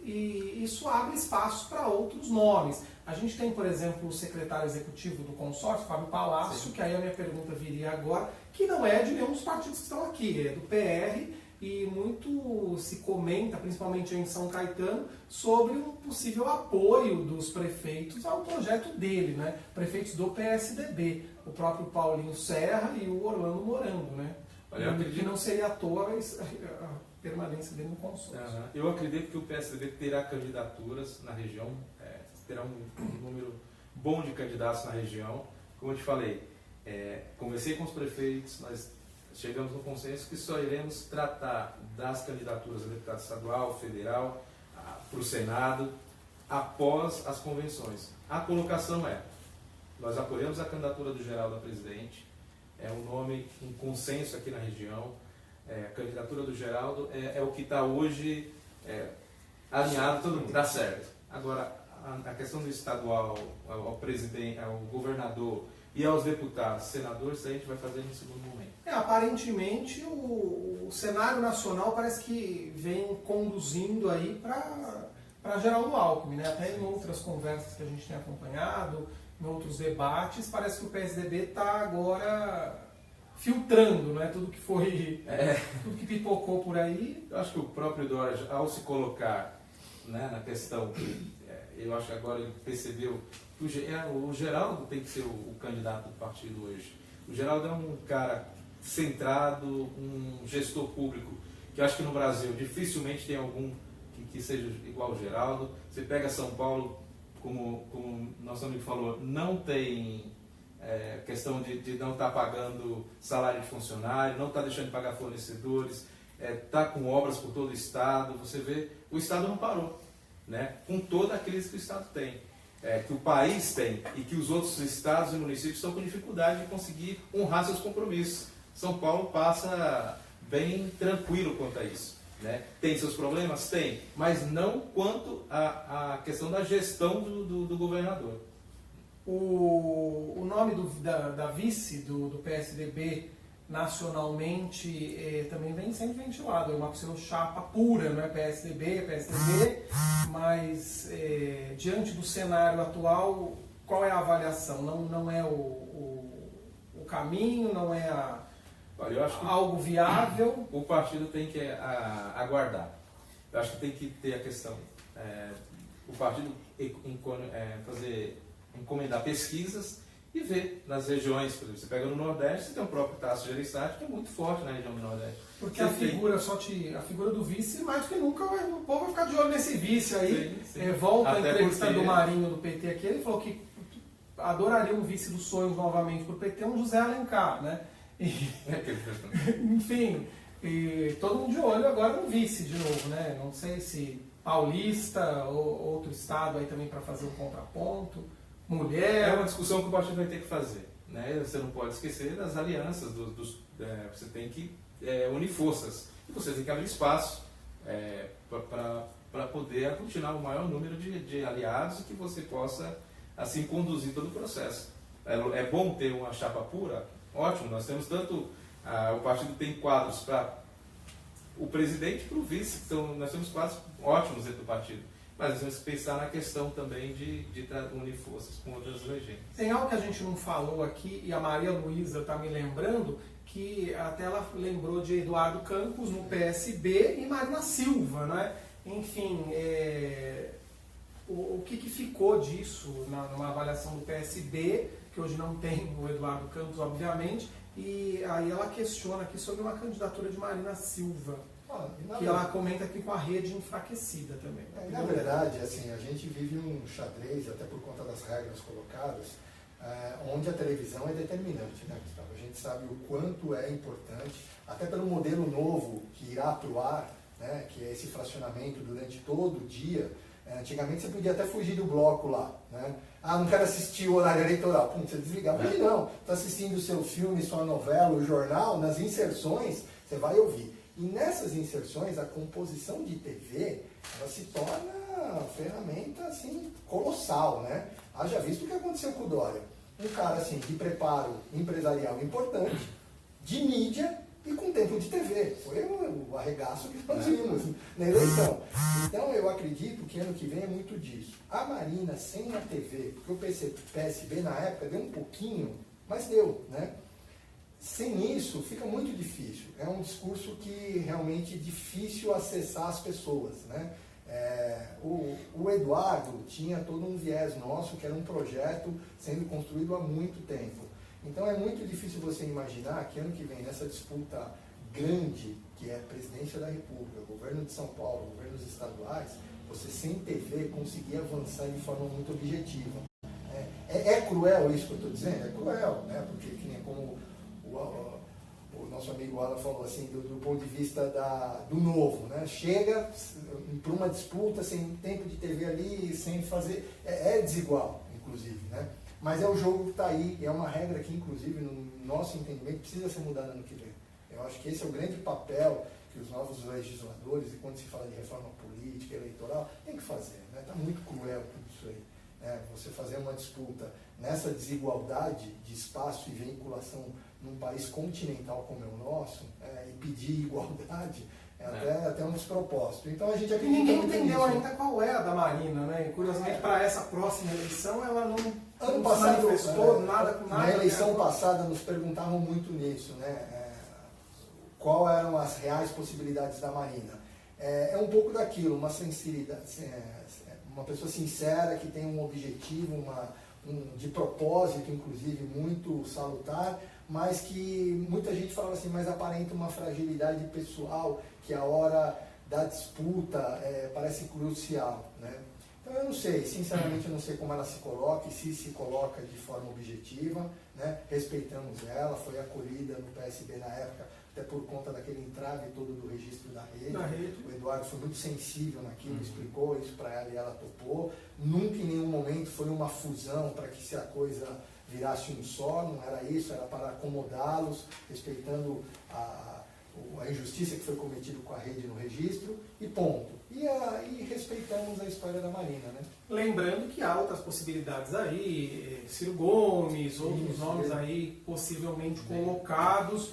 E isso abre espaço para outros nomes. A gente tem, por exemplo, o secretário executivo do consórcio, Fábio Palácio, que aí a minha pergunta viria agora, que não é de nenhum dos partidos que estão aqui, é do PR, e muito se comenta, principalmente em São Caetano, sobre um possível apoio dos prefeitos ao projeto dele, né? Prefeitos do PSDB, o próprio Paulinho Serra e o Orlando Morando, né? Olha, que não seria à toa a permanência dele no consórcio. Eu acredito que o PSDB terá candidaturas na região, terá um número bom de candidatos na região. Como eu te falei, conversei com os prefeitos, nós chegamos no consenso que só iremos tratar das candidaturas a deputado estadual, federal, para o Senado, após as convenções. A colocação nós apoiamos a candidatura do Geraldo a presidente, é um nome, um consenso aqui na região. A candidatura do Geraldo é o que está hoje alinhado, todo mundo, dá certo. Agora, a questão do estadual, ao presidente, ao governador e aos deputados, senadores, isso a gente vai fazer no segundo momento. Aparentemente, o cenário nacional parece que vem conduzindo aí para Geraldo Alckmin, né? Até em outras conversas que a gente tem acompanhado, em outros debates, parece que o PSDB está agora filtrando, né? Tudo que foi, tudo que pipocou por aí. Eu acho que o próprio Dória, ao se colocar, né, na questão, eu acho que agora ele percebeu que o Geraldo tem que ser o candidato do partido hoje. O Geraldo é um cara centrado, um gestor público, que eu acho que no Brasil dificilmente tem algum que seja igual ao Geraldo. Você pega São Paulo, como nosso amigo falou, não tem questão de não estar pagando salário de funcionário, não está deixando de pagar fornecedores. está com obras por todo o Estado. Você vê, o Estado não parou, né? Com toda a crise que o Estado tem, que o país tem, e que os outros estados e municípios estão com dificuldade de conseguir honrar seus compromissos. São Paulo passa bem tranquilo quanto a isso, né? Tem seus problemas? Tem, mas não quanto à questão da gestão do governador. O nome da vice do PSDB nacionalmente também vem sempre ventilado, é uma chapa pura, não é PSDB, mas diante do cenário atual, qual é a avaliação? Não é o caminho, não é Olha, eu acho que algo viável? O partido tem que aguardar. Eu acho que tem que ter a questão, o partido encomendar pesquisas e ver nas regiões. Por exemplo, você pega no Nordeste, você tem o próprio Tasso Gereissati, que é muito forte na região do Nordeste. Porque a figura do vice, mais do que nunca, o povo vai ficar de olho nesse vice aí. Sim. Volta a entrevista do Marinho do PT aqui, ele falou que adoraria um vice dos sonhos novamente para o PT, um José Alencar, né? Enfim, todo mundo de olho agora no vice de novo, né? Não sei se paulista ou outro estado aí também para fazer um contraponto. Mulher. É uma discussão que o partido vai ter que fazer, né? Você não pode esquecer das alianças, você tem que unir forças e você tem que abrir espaço para poder aglutinar o maior número de aliados e que você possa assim conduzir todo o processo. É bom ter uma chapa pura? Ótimo, nós temos tanto, o partido tem quadros para o presidente e para o vice, então nós temos quadros ótimos dentro do partido. Mas nós temos que pensar na questão também de unir forças com outras legendas. Tem algo que a gente não falou aqui, e a Maria Luísa está me lembrando, que até ela lembrou de Eduardo Campos no PSB e Marina Silva, né? Enfim, o que ficou disso numa avaliação do PSB, que hoje não tem o Eduardo Campos, obviamente, e aí ela questiona aqui sobre uma candidatura de Marina Silva. Que ela comenta aqui com a rede enfraquecida também. Na verdade, assim, a gente vive um xadrez, até por conta das regras colocadas, onde a televisão é determinante, né, Gustavo? A gente sabe o quanto é importante, até pelo modelo novo que irá atuar, né, que é esse fracionamento durante todo o dia. Antigamente você podia até fugir do bloco lá, né? Não quero assistir o horário eleitoral. Você desligava. Hoje não. Está assistindo o seu filme, sua novela, o jornal, nas inserções, você vai ouvir. E nessas inserções, a composição de TV, ela se torna uma ferramenta assim, colossal, né? Haja visto o que aconteceu com o Dória. Um cara assim, de preparo empresarial importante, de mídia e com tempo de TV. Foi o arregaço que nós vimos na eleição. Então eu acredito que ano que vem é muito disso. A Marina sem a TV, porque o PSB na época deu um pouquinho, mas deu, né? Sem isso, fica muito difícil. É um discurso que realmente é difícil acessar as pessoas, né? O Eduardo tinha todo um viés nosso, que era um projeto sendo construído há muito tempo. Então é muito difícil você imaginar que ano que vem, nessa disputa grande, que é a presidência da República, governo de São Paulo, governos estaduais, você sem TV conseguir avançar de forma muito objetiva. É cruel isso que eu estou dizendo? É cruel, né? Porque que nem como o nosso amigo Alan falou assim, do ponto de vista do novo, né? Chega para uma disputa sem tempo de TV ali, sem fazer... É desigual, inclusive, né? Mas é o jogo que está aí, é uma regra que, inclusive, no nosso entendimento, precisa ser mudada no ano que vem. Eu acho que esse é o grande papel que os novos legisladores, e quando se fala de reforma política, eleitoral, tem que fazer, né? Está muito cruel tudo isso aí. Você fazer uma disputa nessa desigualdade de espaço e vinculação num país continental como é o nosso, e pedir igualdade, até um despropósito. Então a gente acredita. E ninguém entendeu ainda qual é a da Marina, né? E, curiosamente, para essa próxima eleição, ela não manifestou nada com nada. Na eleição passada nos perguntavam muito nisso, né? Qual eram as reais possibilidades da Marina? É um pouco daquilo, uma sinceridade, uma pessoa sincera que tem um objetivo, de propósito, inclusive, muito salutar, mas que muita gente falava assim, mas aparenta uma fragilidade pessoal, que a hora da disputa parece crucial, né? Então eu não sei, sinceramente eu não sei como ela se coloca e se coloca de forma objetiva, né? Respeitamos ela, foi acolhida no PSB na época, até por conta daquele entrave todo do registro da rede. O Eduardo foi muito sensível naquilo, explicou isso para ela e ela topou. Nunca em nenhum momento foi uma fusão para que se a coisa virasse um só, não era isso, era para acomodá-los, respeitando a injustiça que foi cometida com a rede no registro, e ponto. E aí respeitamos a história da Marina, né? Lembrando que há outras possibilidades aí, Ciro Gomes, outros nomes aí possivelmente colocados,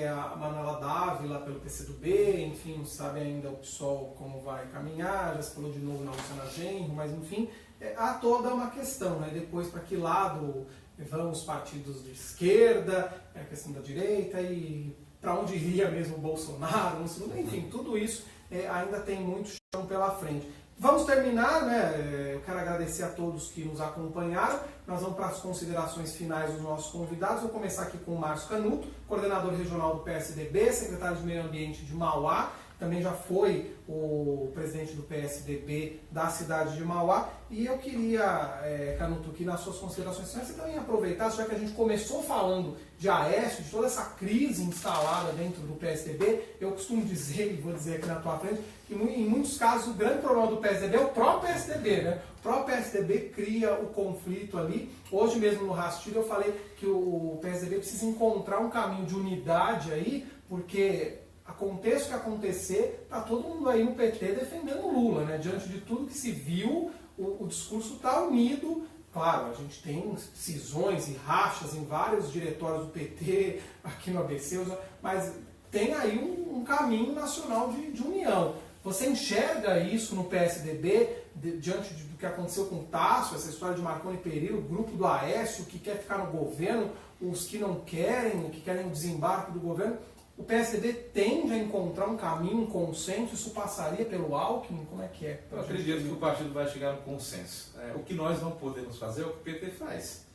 a Manuela Dávila pelo PCdoB, enfim, não sabe ainda o PSOL como vai caminhar, já se falou de novo na Luciana Genro, mas enfim, há toda uma questão, né? Depois para que lado vão os partidos de esquerda, a questão da direita e para onde iria mesmo o Bolsonaro, enfim, tudo isso ainda tem muito chão pela frente. Vamos terminar, né? Eu quero agradecer a todos que nos acompanharam. Nós vamos para as considerações finais dos nossos convidados. Vou começar aqui com o Márcio Canuto, coordenador regional do PSDB, secretário de Meio Ambiente de Mauá, também já foi o presidente do PSDB da cidade de Mauá. E eu queria, Canuto, que nas suas considerações finais você também aproveitasse, já que a gente começou falando de Aécio, de toda essa crise instalada dentro do PSDB, eu costumo dizer, e vou dizer aqui na tua frente, que em muitos casos o grande problema do PSDB é o próprio PSDB, né? O próprio PSDB cria o conflito ali. Hoje mesmo no Rastilho eu falei que o PSDB precisa encontrar um caminho de unidade aí, porque aconteça o que acontecer, está todo mundo aí no PT defendendo o Lula, né? Diante de tudo que se viu, o discurso está unido. Claro, a gente tem cisões e rachas em vários diretórios do PT, aqui no ABC, mas tem aí um caminho nacional de união. Você enxerga isso no PSDB, diante do que aconteceu com o Tasso, essa história de Marconi Perillo, o grupo do Aécio, que quer ficar no governo, os que não querem, que querem o desembarque do governo? O PSDB tende a encontrar um caminho, um consenso, isso passaria pelo Alckmin? Como é que é? Eu acredito que o partido vai chegar no consenso. O que nós não podemos fazer é o que o PT faz.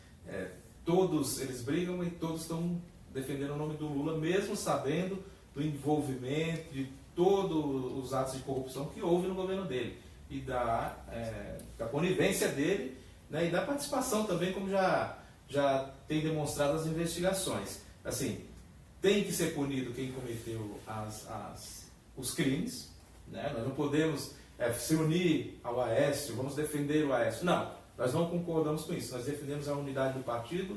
Todos eles brigam e todos estão defendendo o nome do Lula, mesmo sabendo do envolvimento de todos os atos de corrupção que houve no governo dele. E da conivência dele, né, e da participação também, como já tem demonstrado as investigações. Assim, tem que ser punido quem cometeu os crimes, né? Nós não podemos se unir ao Aécio, vamos defender o Aécio. Não, nós não concordamos com isso. Nós defendemos a unidade do partido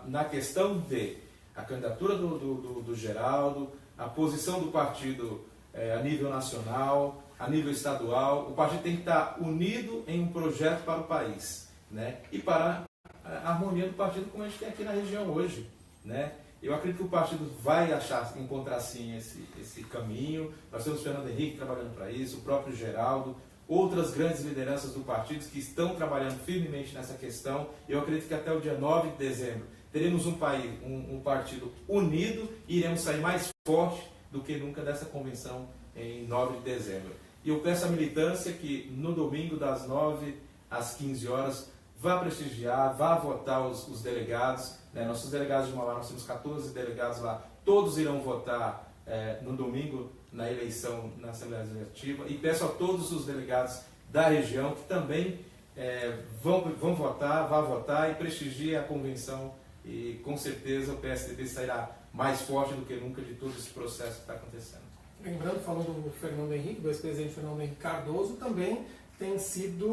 na questão de a candidatura do Geraldo, a posição do partido a nível nacional, a nível estadual. O partido tem que estar unido em um projeto para o país, né? E para a harmonia do partido como a gente tem aqui na região hoje, né? Eu acredito que o partido vai encontrar sim esse caminho. Nós temos o Fernando Henrique trabalhando para isso, o próprio Geraldo, outras grandes lideranças do partido que estão trabalhando firmemente nessa questão. Eu acredito que até o dia 9 de dezembro teremos um partido unido e iremos sair mais forte do que nunca dessa convenção em 9 de dezembro. E eu peço à militância que no domingo das 9 às 15 horas vá prestigiar, vá votar os delegados. Nossos delegados de Mauá, nós temos 14 delegados lá, todos irão votar no domingo na eleição na Assembleia Legislativa, e peço a todos os delegados da região que também vão votar e prestigiem a convenção, e com certeza o PSDB sairá mais forte do que nunca de todo esse processo que está acontecendo. Lembrando, falando do Fernando Henrique, do ex-presidente Fernando Henrique Cardoso, também tem sido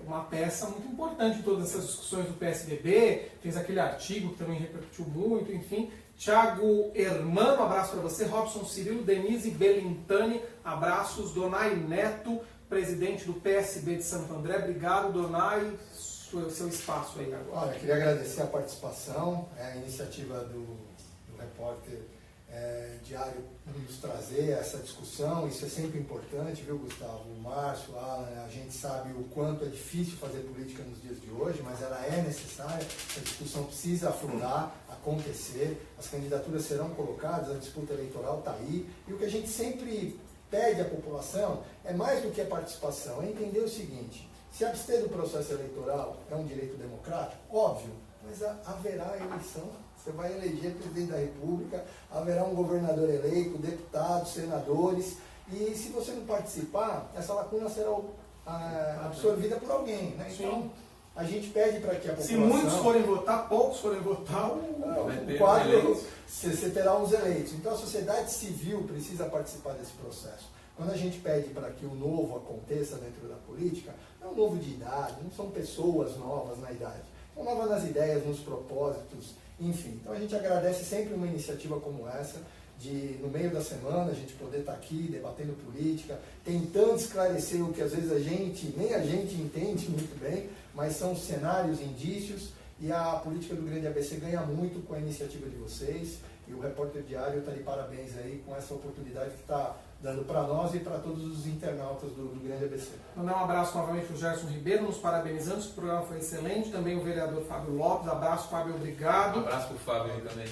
uma peça muito importante em todas essas discussões do PSDB, fez aquele artigo que também repercutiu muito, enfim. Thiago Hermano, abraço para você. Robson Cirilo, Denise Belintani, abraços. Donai Neto, presidente do PSB de Santo André, obrigado, Donai, seu espaço aí agora. Olha, queria agradecer a participação, a iniciativa do repórter diário nos trazer essa discussão. Isso é sempre importante, viu, Gustavo? O Márcio, Alan, a gente sabe o quanto é difícil fazer política nos dias de hoje, mas ela é necessária, a discussão precisa aflorar, acontecer, as candidaturas serão colocadas, a disputa eleitoral está aí, e o que a gente sempre pede à população é mais do que a participação, é entender o seguinte: se abster do processo eleitoral é um direito democrático? Óbvio, mas haverá eleição. Você vai eleger presidente da República, haverá um governador eleito, deputados, senadores, E se você não participar, essa lacuna será absorvida por alguém, né? Então, a gente pede para que a população... Se muitos forem votar, poucos forem votar, o quadro, você terá uns eleitos. Então, a sociedade civil precisa participar desse processo. Quando a gente pede para que o novo aconteça dentro da política, não é um novo de idade, não são pessoas novas na idade. São novas nas ideias, nos propósitos, enfim. Então, a gente agradece sempre uma iniciativa como essa, de, no meio da semana, a gente poder estar aqui debatendo política, tentando esclarecer o que às vezes nem a gente entende muito bem, mas são cenários, indícios, e a política do Grande ABC ganha muito com a iniciativa de vocês, e o Repórter Diário está de parabéns aí com essa oportunidade que está dando para nós e para todos os internautas do Grande ABC. Mandar um abraço novamente para o Gerson Ribeiro, nos parabenizando, o programa foi excelente. Também o vereador Fábio Lopes, abraço Fábio, obrigado. Um abraço para o Fábio aí também.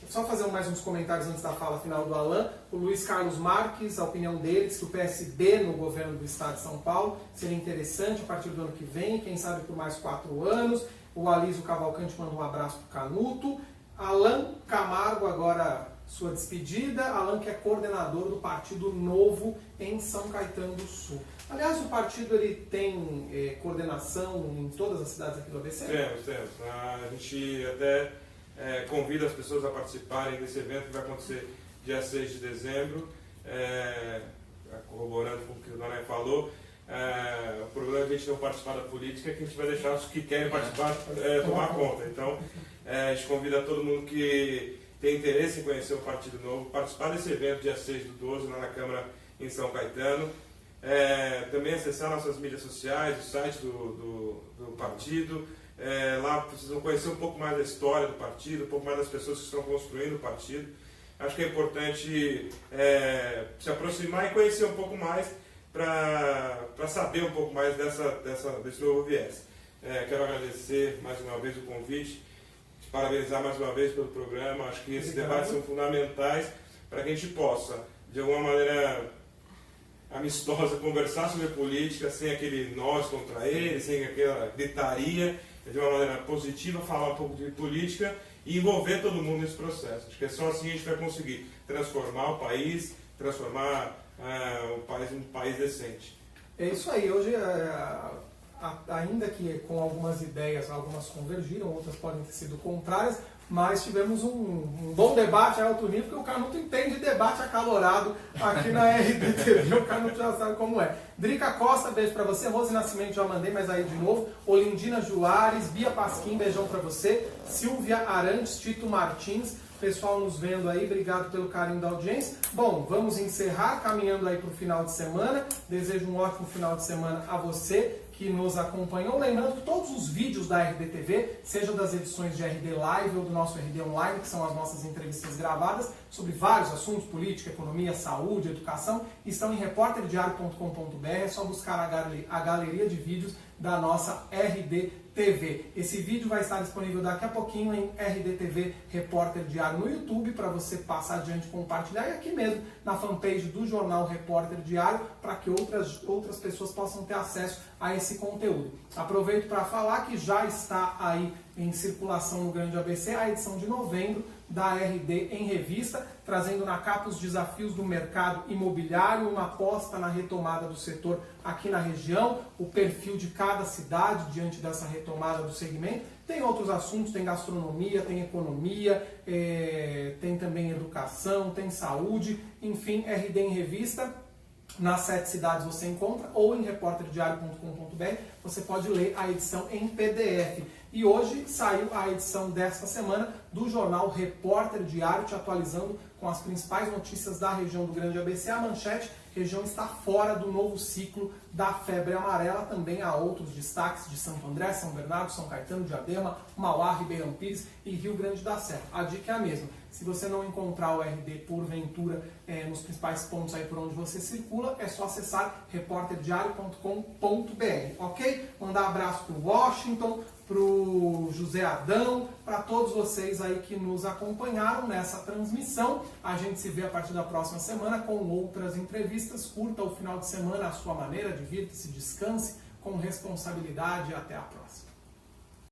Só fazer mais uns comentários antes da fala final do Alan. O Luiz Carlos Marques, a opinião dele, que o PSB no governo do estado de São Paulo seria interessante a partir do ano que vem, quem sabe por mais 4 anos. O Alísio Cavalcante manda um abraço para o Canuto. Alan Camargo, agora sua despedida. Alan, que é coordenador do Partido Novo em São Caetano do Sul. Aliás, o partido ele tem coordenação em todas as cidades aqui do ABC? Temos. A gente até convida as pessoas a participarem desse evento que vai acontecer dia 6 de dezembro, corroborando com o que o Doné falou. O problema de a gente não participar da política é que a gente vai deixar os que querem participar tomar conta. Então, a gente convida todo mundo que tem interesse em conhecer o Partido Novo, participar desse evento dia 6/12 lá na Câmara em São Caetano. Também acessar nossas mídias sociais, o site do partido. Lá precisam conhecer um pouco mais da história do partido, um pouco mais das pessoas que estão construindo o partido. Acho que é importante se aproximar e conhecer um pouco mais para saber um pouco mais desse novo viés. Quero agradecer mais uma vez o convite, parabenizar mais uma vez pelo programa. Acho que esses debates são fundamentais para que a gente possa, de alguma maneira amistosa, conversar sobre política sem aquele nós contra ele, sem aquela gritaria, de uma maneira positiva, falar um pouco de política e envolver todo mundo nesse processo. Acho que é só assim que a gente vai conseguir transformar o país, transformar o país em um país decente. É isso aí. Hoje, ainda que com algumas ideias, algumas convergiram, outras podem ter sido contrárias, mas tivemos um bom debate a alto nível, porque o Canuto entende debate acalorado aqui na RDTV, o Canuto já sabe como é. Drica Costa, beijo pra você. Rose Nascimento, já mandei, mas aí de novo. Olindina Julares, Bia Pasquim, beijão pra você. Silvia Arantes, Tito Martins, pessoal nos vendo aí, obrigado pelo carinho da audiência. Bom, vamos encerrar, caminhando aí pro final de semana. Desejo um ótimo final de semana a você que nos acompanhou. Lembrando que todos os vídeos da RDTV, sejam das edições de RD Live ou do nosso RD Online, que são as nossas entrevistas gravadas sobre vários assuntos, política, economia, saúde, educação, estão em repórterdiario.com.br. É só buscar a galeria de vídeos da nossa RDTV. Esse vídeo vai estar disponível daqui a pouquinho em RDTV Repórter Diário no YouTube, para você passar adiante e compartilhar, e aqui mesmo na fanpage do jornal Repórter Diário, para que outras pessoas possam ter acesso a esse conteúdo. Aproveito para falar que já está aí em circulação no Grande ABC a edição de novembro da RD em Revista, trazendo na capa os desafios do mercado imobiliário, uma aposta na retomada do setor aqui na região, o perfil de cada cidade diante dessa retomada do segmento. Tem outros assuntos, tem gastronomia, tem economia, tem também educação, tem saúde, enfim, RD em Revista. Nas 7 cidades você encontra, ou em repórterdiario.com.br você pode ler a edição em PDF. E hoje saiu a edição desta semana do jornal Repórter Diário, te atualizando com as principais notícias da região do Grande ABC. A manchete: região está fora do novo ciclo da febre amarela. Também há outros destaques de Santo André, São Bernardo, São Caetano, Diadema, Mauá, Ribeirão Pires e Rio Grande da Serra. A dica é a mesma. Se você não encontrar o RD porventura nos principais pontos aí por onde você circula, é só acessar repórterdiario.com.br, ok? Mandar abraço para o Washington, para o José Adão, para todos vocês aí que nos acompanharam nessa transmissão. A gente se vê a partir da próxima semana com outras entrevistas. Curta o final de semana à sua maneira, divirta-se, descanse com responsabilidade e até a próxima.